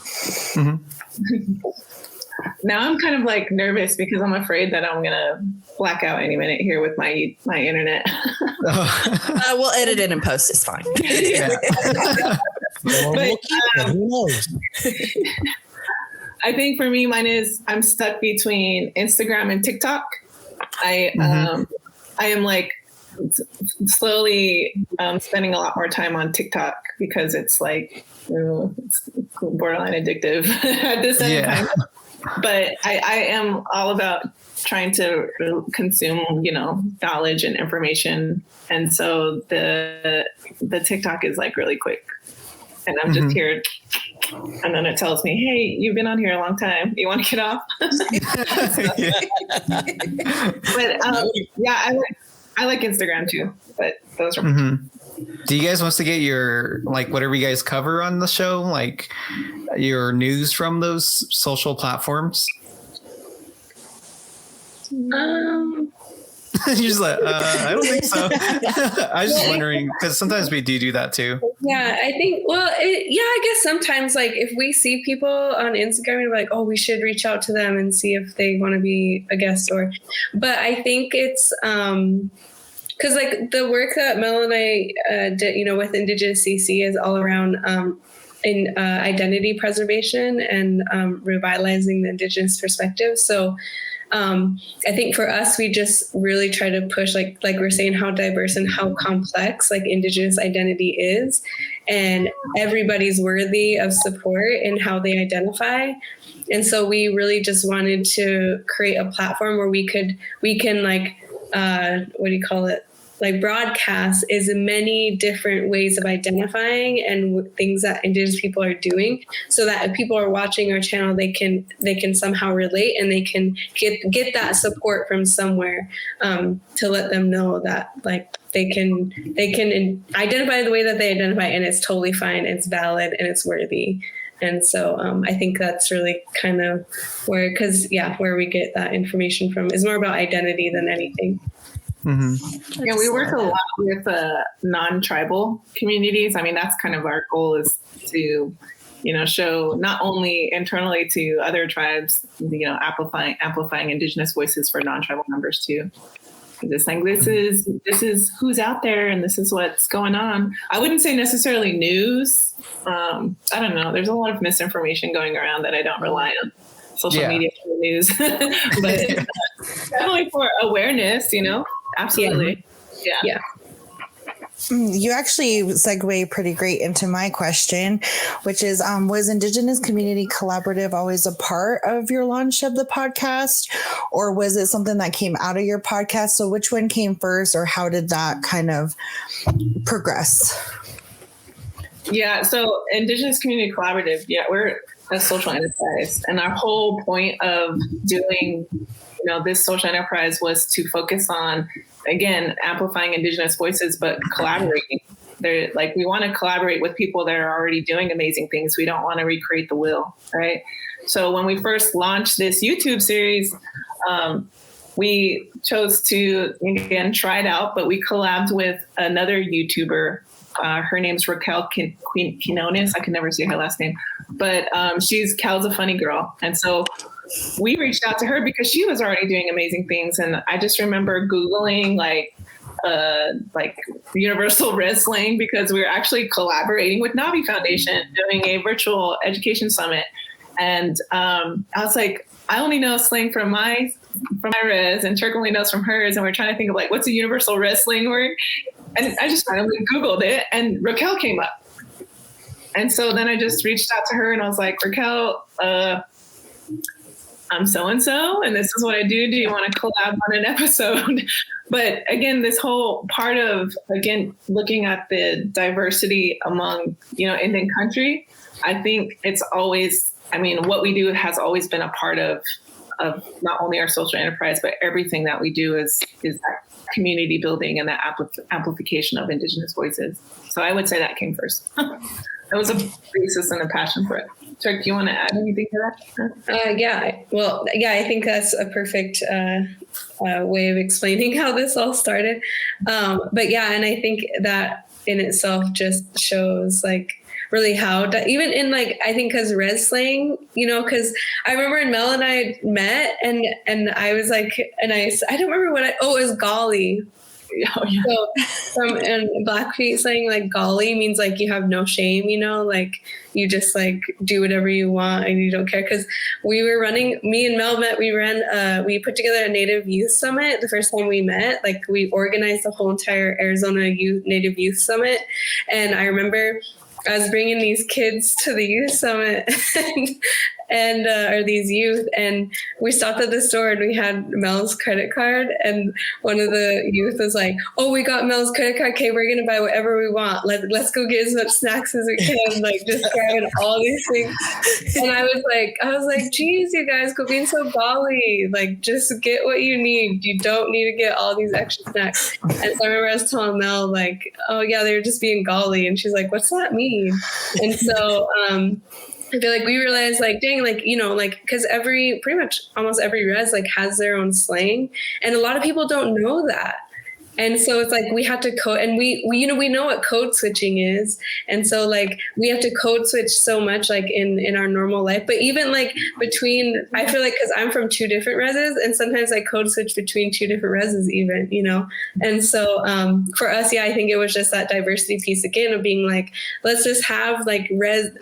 Now I'm kind of like nervous because I'm afraid that I'm gonna black out any minute here with my internet. We'll edit it and post. It's fine. But, who knows? I think for me, I'm stuck between Instagram and TikTok. I am like slowly spending a lot more time on TikTok because it's like, you know, it's borderline addictive at this time. But I am all about trying to consume, you know, knowledge and information. And so the TikTok is like really quick. And I'm just here. And then it tells me, hey, you've been on here a long time. You want to get off? But yeah, I like Instagram too. But those are Do you guys want to get your, like, whatever you guys cover on the show, like your news from those social platforms? You're just like, I don't think so. I was just wondering, because sometimes we do that too. Yeah, I think, I guess sometimes like if we see people on Instagram, we're like, oh, we should reach out to them and see if they want to be a guest but I think it's, because like the work that Mel and I did, with Indigenous CC is all around in identity preservation and revitalizing the Indigenous perspective. So I think for us, we just really try to push, like we're saying, how diverse and how complex like Indigenous identity is, and everybody's worthy of support in how they identify. And so we really just wanted to create a platform where we can like, like broadcast as many different ways of identifying and things that Indigenous people are doing, so that if people are watching our channel, they can somehow relate, and they can get that support from somewhere, to let them know that like they can identify the way that they identify, and it's totally fine, it's valid, and it's worthy. And so I think that's really kind of where we get that information from, is more about identity than anything. Mm-hmm. Yeah, we work a lot with non-tribal communities. I mean, that's kind of our goal, is to, show not only internally to other tribes, amplifying Indigenous voices for non-tribal members too. It's like, this is who's out there, and this is what's going on. I wouldn't say necessarily news. I don't know. There's a lot of misinformation going around that I don't rely on social media for the news, but definitely for awareness, Absolutely. Yeah. You actually segue pretty great into my question, which is, was Indigenous Community Collaborative always a part of your launch of the podcast, or was it something that came out of your podcast? So which one came first, or how did that kind of progress? Yeah, so Indigenous Community Collaborative, we're a social enterprise, and our whole point of doing this social enterprise was to focus on, again, amplifying Indigenous voices, but collaborating. We want to collaborate with people that are already doing amazing things. We don't want to recreate the wheel, right? So when we first launched this YouTube series, we chose to, again, try it out, but we collabed with another YouTuber. Her name's Raquel Quinones. I can never say her last name, but Cal's a funny girl. And so we reached out to her because she was already doing amazing things. And I just remember Googling like universal wrestling, because we were actually collaborating with Navi Foundation doing a virtual education summit. And I was like, I only know slang from my res, and Turk only knows from hers. And we're trying to think of like, what's a universal wrestling word? And I just randomly Googled it, and Raquel came up. And so then I just reached out to her, and I was like, Raquel, I'm so-and-so, and this is what I do. Do you want to collab on an episode? But again, this whole part of, again, looking at the diversity among, Indian country, I think it's always, what we do has always been a part of not only our social enterprise, but everything that we do is that community building and that amplification of Indigenous voices. So I would say that came first. That was a basis and a passion for it. Turk, do you want to add anything to that? I think that's a perfect way of explaining how this all started. And I think that in itself just shows like really how even in like, I think because res slang, because I remember when Mel and I met and I was like, and I don't remember it was golly. Oh, yeah. So and Blackfeet saying like golly means like you have no shame, like you just like do whatever you want and you don't care. Because we were running, me and Mel met, we put together a Native Youth Summit the first time we met. Like we organized the whole entire Arizona Native Youth Summit, and I remember I was bringing these kids to the youth summit or these youth, and we stopped at the store and we had Mel's credit card, and one of the youth was like, oh, we got Mel's credit card. Okay, we're going to buy whatever we want. Let's go get as much snacks as we can, like just grabbing all these things. And I was like, geez, you guys, quit being so golly. Like, just get what you need. You don't need to get all these extra snacks. And so I remember I was telling Mel, like, oh yeah, they were just being golly. And she's like, what's that mean? And so, I feel like we realized like, dang, like, you know, like, because pretty much almost every res like has their own slang, and a lot of people don't know that. And so it's like we had to code, and we you know, we know what code switching is. And so like we have to code switch so much like in our normal life. But even like between, I feel like, because I'm from 2 different reses, and sometimes I code switch between 2 different reses even, you know. And so for us, yeah, I think it was just that diversity piece again of being like, let's just have like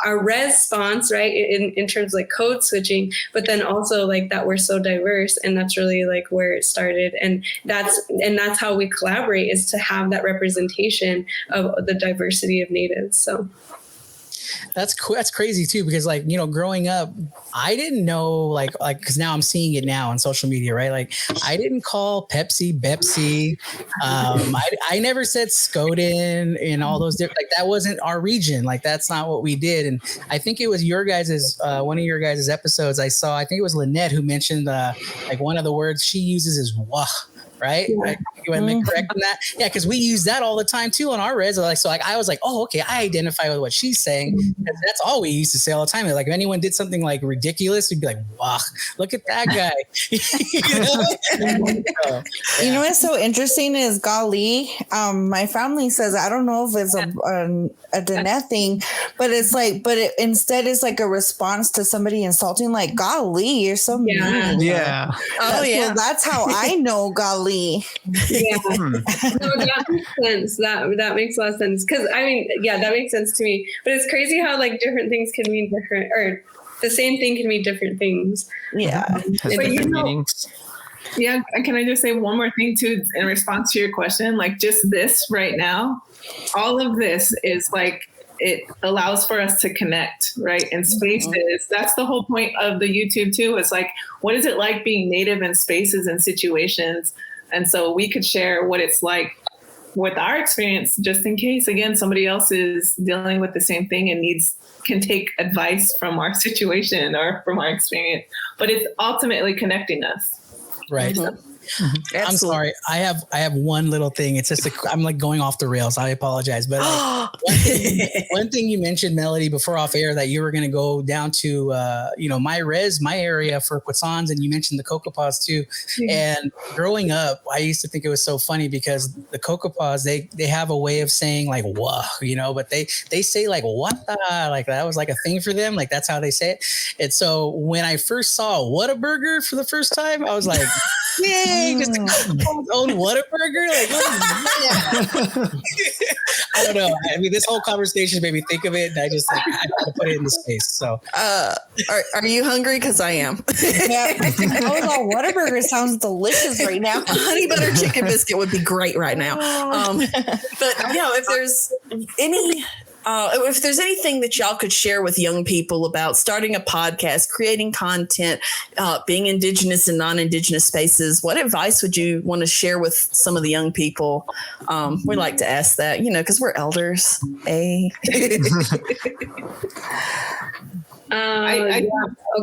our REZsponse, right, in terms of like code switching, but then also like that we're so diverse, and that's really like where it started. And that's how we collaborate, is to have that representation of the diversity of natives. So that's cool. That's crazy too, because like, you know, growing up, I didn't know like, cause now I'm seeing it now on social media, right? Like I didn't call Pepsi. I never said Skoden and all those different, like that wasn't our region. Like that's not what we did. And I think it was your guys's, one of your guys' episodes I saw, I think it was Lynette who mentioned like one of the words she uses is wah. Right? Yeah. You want to make correct on that? Yeah, because we use that all the time too on our res. Like, so like I was like, oh, okay, I identify with what she's saying. That's all we used to say all the time. Like if anyone did something like ridiculous, we'd be like, wow, look at that guy. You know what's so interesting is golly. My family says, I don't know if it's a Dene thing, but it's like, instead it's like a response to somebody insulting, like, golly, you're so mean. Yeah. Oh yeah. So that's how I know golly. Yeah. No, that makes sense. That makes a lot of sense. Because I mean, yeah, that makes sense to me. But it's crazy how like different things can mean different, or the same thing can mean different things. Yeah. But you know, yeah, can I just say one more thing too in response to your question? Like just this right now, all of this is like, it allows for us to connect, right? In spaces. That's the whole point of the YouTube too. It's like, what is it like being native in spaces and situations? And so we could share what it's like with our experience, just in case, again, somebody else is dealing with the same thing and can take advice from our situation or from our experience. But it's ultimately connecting us. Right. Mm-hmm. I'm sorry. I have one little thing. It's just I'm like going off the rails. I apologize. But one thing you mentioned, Melody, before off air, that you were going to go down to, my area for Quatsans, and you mentioned the Cocopas too. Mm-hmm. And growing up, I used to think it was so funny because the Cocopas, they have a way of saying like, whoa, you know, but they say like, what the, like that was like a thing for them. Like that's how they say it. And so when I first saw Whataburger for the first time, I was like, yay. Just own Whataburger, like I don't know. I mean, this whole conversation made me think of it, and I just like I had to put it in the space. So, are you hungry? Because I am. Yeah, Whataburger sounds delicious right now. Honey butter chicken biscuit would be great right now. But you know, if there's anything that y'all could share with young people about starting a podcast, creating content, being Indigenous and non-Indigenous spaces, what advice would you want to share with some of the young people? We like to ask that, you know, because we're elders. Go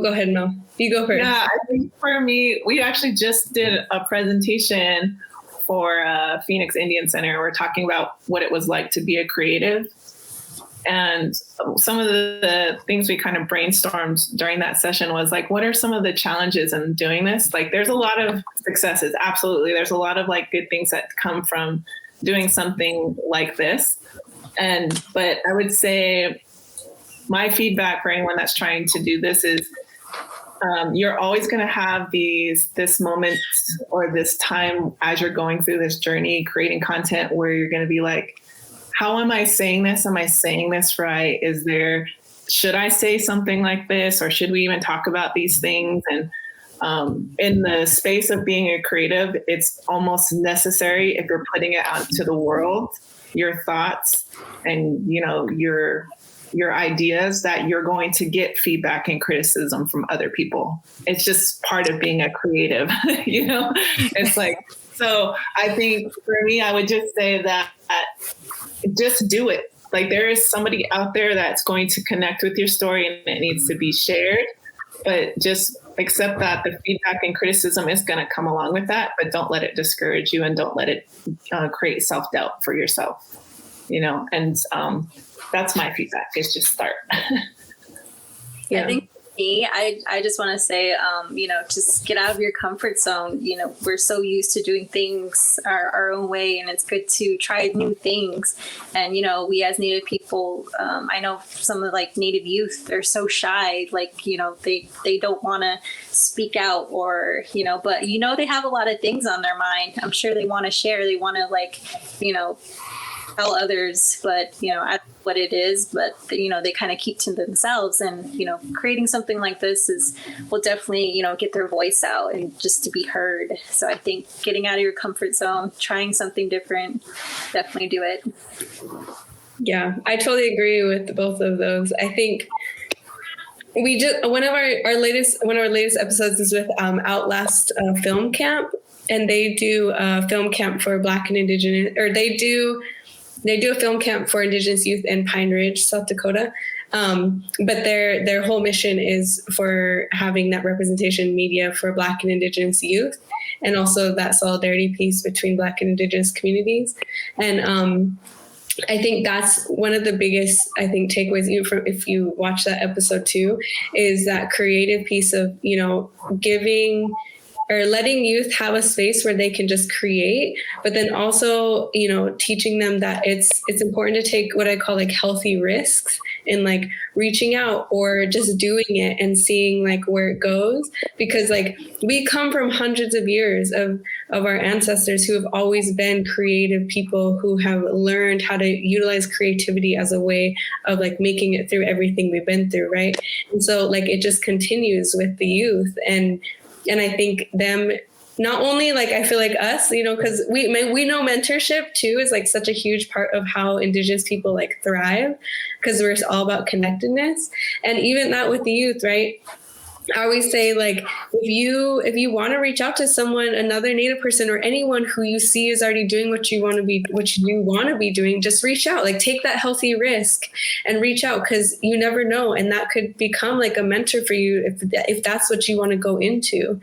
ahead, Mel. You go first. Yeah, I think for me, we actually just did a presentation for Phoenix Indian Center. We're talking about what it was like to be a creative. And some of the things we kind of brainstormed during that session was like, what are some of the challenges in doing this? Like, there's a lot of successes. Absolutely. There's a lot of like good things that come from doing something like this. But I would say my feedback for anyone that's trying to do this is you're always going to have this moment or this time as you're going through this journey, creating content where you're going to be like, how am I saying this? Am I saying this right? Should I say something like this? Or should we even talk about these things? And in the space of being a creative, it's almost necessary if you're putting it out to the world, your thoughts and, you know, your ideas, that you're going to get feedback and criticism from other people. It's just part of being a creative, you know? It's like, so I think for me, I would just say that just do it. Like there is somebody out there that's going to connect with your story and it needs to be shared, but just accept that the feedback and criticism is going to come along with that, but don't let it discourage you and don't let it create self-doubt for yourself, you know? And that's my feedback, is just start. Yeah. I think for me, I just want to say, just get out of your comfort zone. We're so used to doing things our own way, and it's good to try new things. And, we as Native people, I know some of like Native youth, they're so shy, like, they don't want to speak out or, but, they have a lot of things on their mind. I'm sure they want to share. They want to like, tell others, but I don't know what it is, but they kind of keep to themselves, and creating something like this will definitely get their voice out and just to be heard. So I think getting out of your comfort zone, trying something different, definitely do it. Yeah, I totally agree with both of those. I think we just one of our latest episodes is with Outlast Film Camp, and they do a film camp for Black and Indigenous, or they do a film camp for Indigenous youth in Pine Ridge, South Dakota. But their whole mission is for having that representation in media for Black and Indigenous youth, and also that solidarity piece between Black and Indigenous communities. And I think that's one of the biggest, takeaways if you watch that episode too, is that creative piece of, giving or letting youth have a space where they can just create, but then also, teaching them that it's important to take what I call like healthy risks in like reaching out or just doing it and seeing like where it goes. Because like we come from hundreds of years of our ancestors who have always been creative people who have learned how to utilize creativity as a way of like making it through everything we've been through. Right. And so like it just continues with the youth. And I think them, not only like, I feel like us, because we know mentorship too is like such a huge part of how Indigenous people like thrive, because we're all about connectedness. And even that with the youth, right? I always say, like, if you want to reach out to someone, another Native person or anyone who you see is already doing what you want to be doing, just reach out, like take that healthy risk and reach out, because you never know. And that could become like a mentor for you if that's what you want to go into.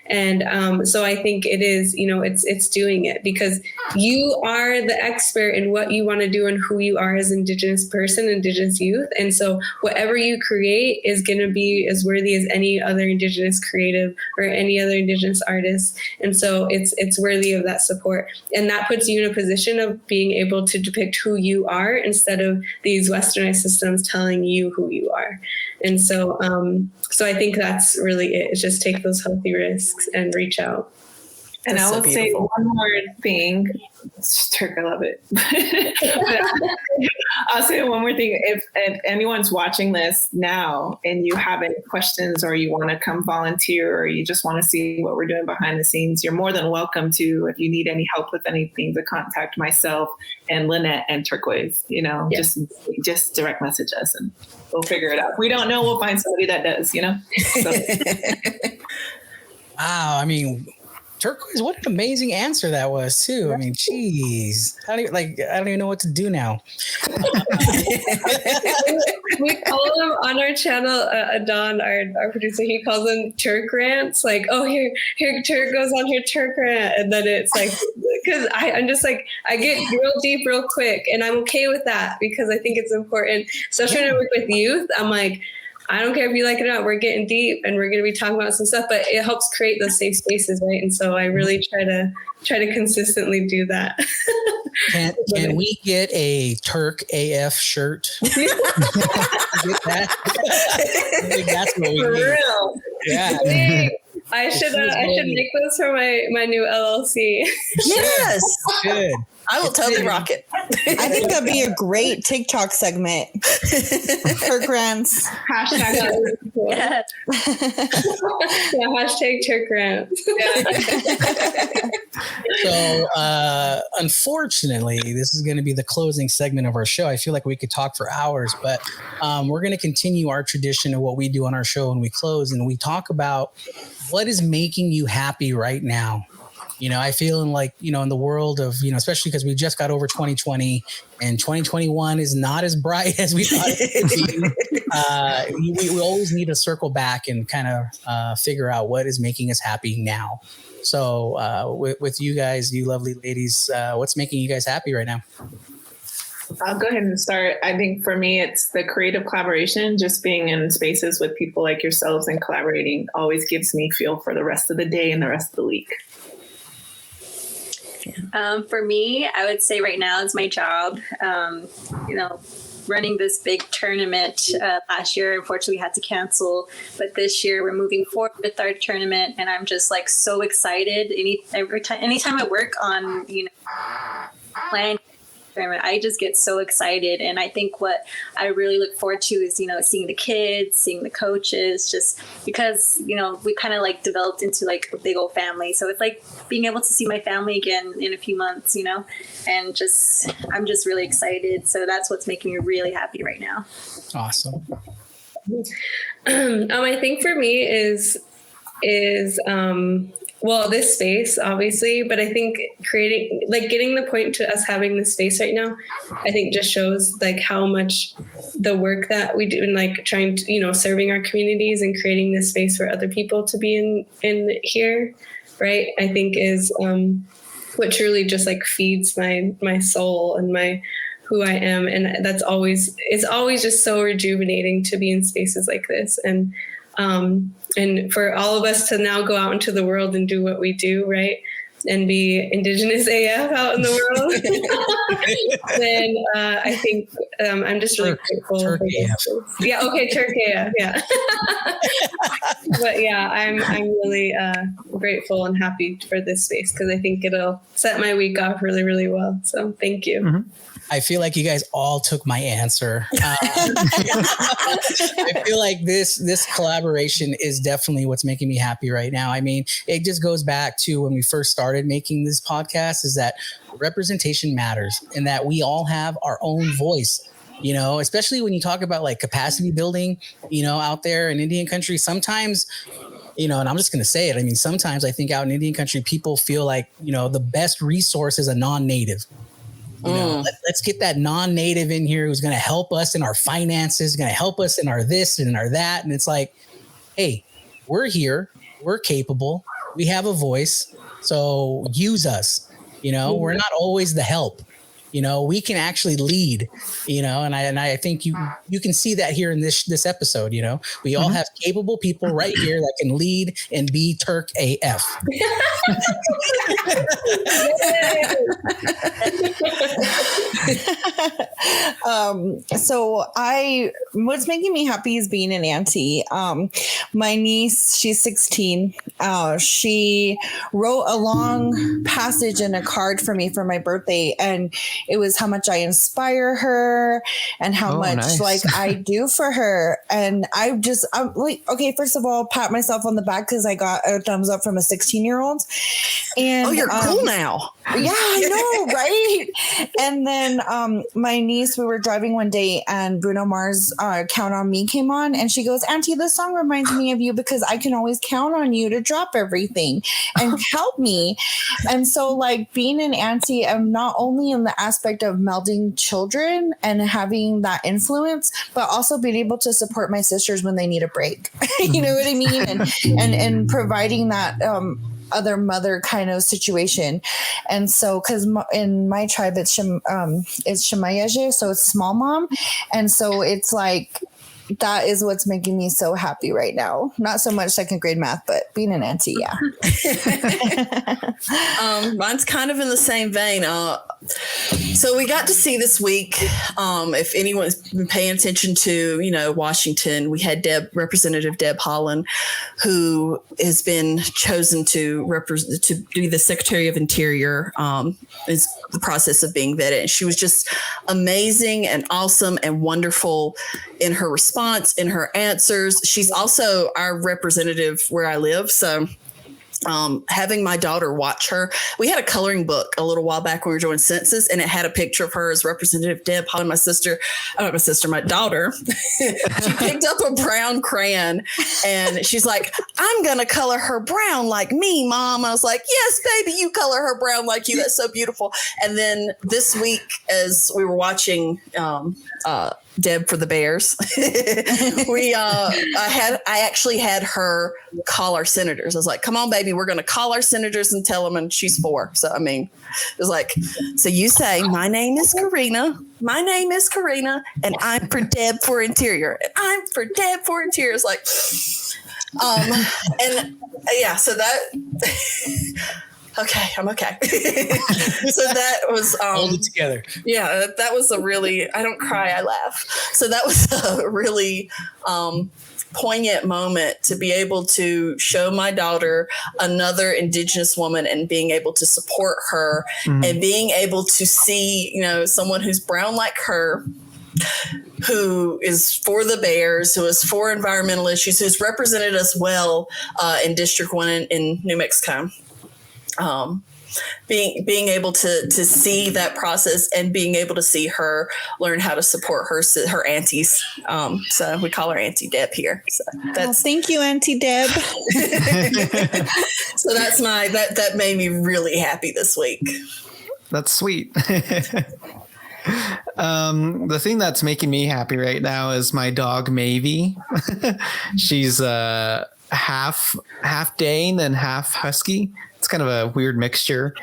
And so I think it is, it's doing it, because you are the expert in what you want to do and who you are as Indigenous person, Indigenous youth. And so whatever you create is going to be as worthy as any other Indigenous creative or any other Indigenous artist. And so it's worthy of that support. And that puts you in a position of being able to depict who you are instead of these westernized systems telling you who you are. And so I think that's really it. It's just take those healthy risks and reach out. And I will say one more thing. Turk, I love it. I'll say one more thing. If anyone's watching this now and you have any questions, or you want to come volunteer, or you just want to see what we're doing behind the scenes, you're more than welcome to. If you need any help with anything, to contact myself and Lynette and Turquoise. Just direct message us and we'll figure it out. If we don't know, we'll find somebody that does. So. Wow. I mean, Turquoise, what an amazing answer that was too. I mean, geez, I don't even know what to do now. We call them on our channel, Don, our producer, he calls them Turk rants. Like, oh, here Turk goes on her Turk rant. And then it's like, because I'm just like, I get real deep real quick, and I'm okay with that because I think it's important, especially when I work with youth. I'm like, I don't care if you like it or not, we're getting deep and we're going to be talking about some stuff, but it helps create those safe spaces, right? And so I really try to consistently do that. Can we get a Turk AF shirt? Get that? I think that's what we For need. real. Yeah. I should make those for my new LLC. Yes. Good. I will totally rock it. I think that'd be a great TikTok segment. Turk rants. Hashtag. Yeah. Yeah, hashtag Turk rants. So, unfortunately, this is going to be the closing segment of our show. I feel like we could talk for hours, but we're going to continue our tradition of what we do on our show when we close, and we talk about what is making you happy right now. I feel in in the world of, especially because we just got over 2020 and 2021 is not as bright as we thought it would be. We always need to circle back and kind of figure out what is making us happy now. So with you guys, you lovely ladies, what's making you guys happy right now? I'll go ahead and start. I think for me, it's the creative collaboration. Just being in spaces with people like yourselves and collaborating always gives me fuel for the rest of the day and the rest of the week. For me, I would say right now it's my job. Running this big tournament last year, unfortunately, we had to cancel. But this year, we're moving forward with our tournament, and I'm just like so excited. Anytime I work on planning tournament, I just get so excited. And I think what I really look forward to is seeing the kids, seeing the coaches, just because we kind of like developed into like a big old family. So it's like being able to see my family again in a few months, and I'm just really excited. So that's what's making me really happy right now. Awesome. I think for me is this space, obviously, but I think getting the point to us having this space right now, I think just shows like how much the work that we do in like trying to, serving our communities and creating this space for other people to be in here, right? I think is what truly just like feeds my soul and who I am. And it's always just so rejuvenating to be in spaces like this. And for all of us to now go out into the world and do what we do, right? And be Indigenous AF out in the world, then I think I'm just really grateful. Turk AF. Yeah, okay, Turk AF, yeah. But yeah, I'm really grateful and happy for this space because I think it'll set my week off really, really well. So thank you. Mm-hmm. I feel like you guys all took my answer. I feel like this collaboration is definitely what's making me happy right now. I mean, it just goes back to when we first started making this podcast, is that representation matters and that we all have our own voice, especially when you talk about like capacity building, out there in Indian country. Sometimes, and I'm just going to say it. I mean, sometimes I think out in Indian country, people feel like, the best resource is a non-native. Let's get that non-native in here who's going to help us in our finances, going to help us in our this and our that. And it's like, hey, we're here. We're capable. We have a voice. So use us. We're not always the help. We can actually lead, and I think you can see that here in this episode. We all have capable people right here that can lead and be Turk AF. So what's making me happy is being an auntie. My niece, she's 16. She wrote a long passage in a card for me for my birthday, and it was how much I inspire her and how much nice. like I do for her. And I'm like, okay, first of all, pat myself on the back because I got a thumbs up from a 16-year-old. And you're cool now. Yeah, I know, right? And then my niece, we were driving one day and Bruno Mars' Count on Me came on, and she goes, Auntie, this song reminds me of you because I can always count on you to drop everything and help me. And so like being an auntie, I'm not only in the aspect of melding children and having that influence, but also being able to support my sisters when they need a break. You know what I mean? And providing that other mother kind of situation. And so because in my tribe it's Shemayeje, so it's small mom, and so it's like that is what's making me so happy right now. Not so much second grade math, but being an auntie, yeah. Mine's kind of in the same vein. So we got to see this week, if anyone's been paying attention to, Washington, we had Representative Deb Haaland, who has been chosen to be the Secretary of Interior, is the process of being vetted. And she was just amazing and awesome and wonderful in her response, in her answers. She's also our representative where I live. So having my daughter watch her, we had a coloring book a little while back when we were doing census, and it had a picture of her as Representative Deb Haaland, my daughter. She picked up a brown crayon and she's like, I'm going to color her brown like me, Mom. I was like, yes, baby, you color her brown like you. That's so beautiful. And then this week, as we were watching Deb for the Bears. I actually had her call our senators. I was like, come on, baby, we're going to call our senators and tell them, and she's 4. So, I mean, it was like, so you say, my name is Karina, and I'm for Deb for Interior. And I'm for Deb for Interior. It's like, and yeah, so that, okay, I'm okay. So that was hold it together. Yeah, that was a really, I don't cry, I laugh. So that was a really poignant moment to be able to show my daughter another Indigenous woman and being able to support her and being able to see, you know, someone who's brown like her, who is for the Bears, who is for environmental issues, who's represented us well in District 1 in New Mexico. Being able to see that process and being able to see her learn how to support her aunties. So we call her Auntie Deb here. So that's thank you, Auntie Deb. So that's that made me really happy this week. That's sweet. The thing that's making me happy right now is my dog Mavie. She's half Dane and half Husky. It's kind of a weird mixture,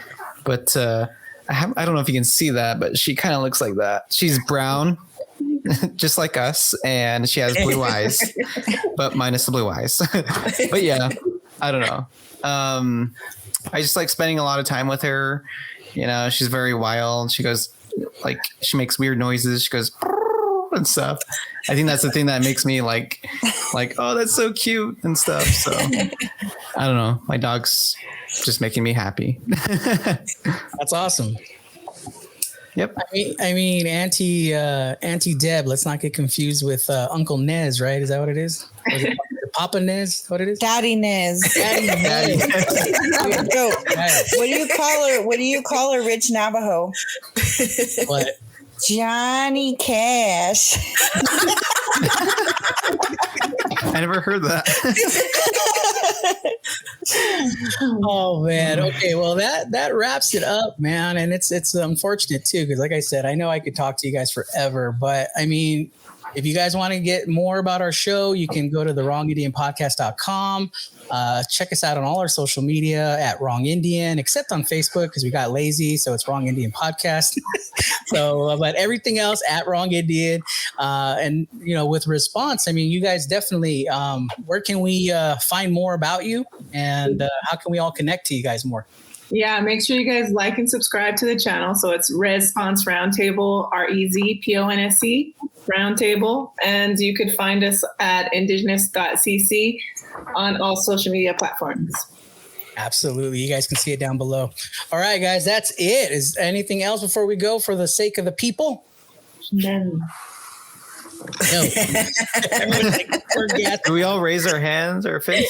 but I don't know if you can see that, but she kind of looks like that. She's brown, just like us, and she has blue eyes, but minus the blue eyes. But yeah, I don't know. I just like spending a lot of time with her. You know, she's very wild. She goes, like, she makes weird noises. She goes and stuff. I think that's the thing that makes me like, oh, that's so cute and stuff. So I don't know. My dog's just making me happy. That's awesome. Yep. I mean, Auntie Deb. Let's not get confused with Uncle Nez, right? Is that what it is? Is it Papa Nez? What it is? Daddy Nez. Daddy Nez. What do you call her? What do you call her, Rich Navajo? What? Johnny Cash. I never heard that. Oh man. Okay. Well, that wraps it up, man. And it's unfortunate too, because like I said, I know I could talk to you guys forever, but I mean, if you guys want to get more about our show, you can go to thewrongindianpodcast.com. Check us out on all our social media at Wrong Indian, except on Facebook because we got lazy, so it's Wrong Indian Podcast. So, but everything else at Wrong Indian. And you know, with REZponse, I mean, you guys definitely. Where can we find more about you, and how can we all connect to you guys more? Yeah, make sure you guys like and subscribe to the channel. So it's REZponse Roundtable, REZponse Roundtable. And you could find us at indigenous.cc on all social media platforms. Absolutely. You guys can see it down below. All right, guys, that's it. Is anything else before we go for the sake of the people? No. Do we all raise our hands or face?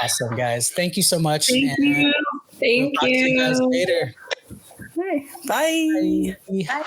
Awesome, guys. Thank you so much. Thank you. Thank We'll talk to you guys you. later. Bye. Bye.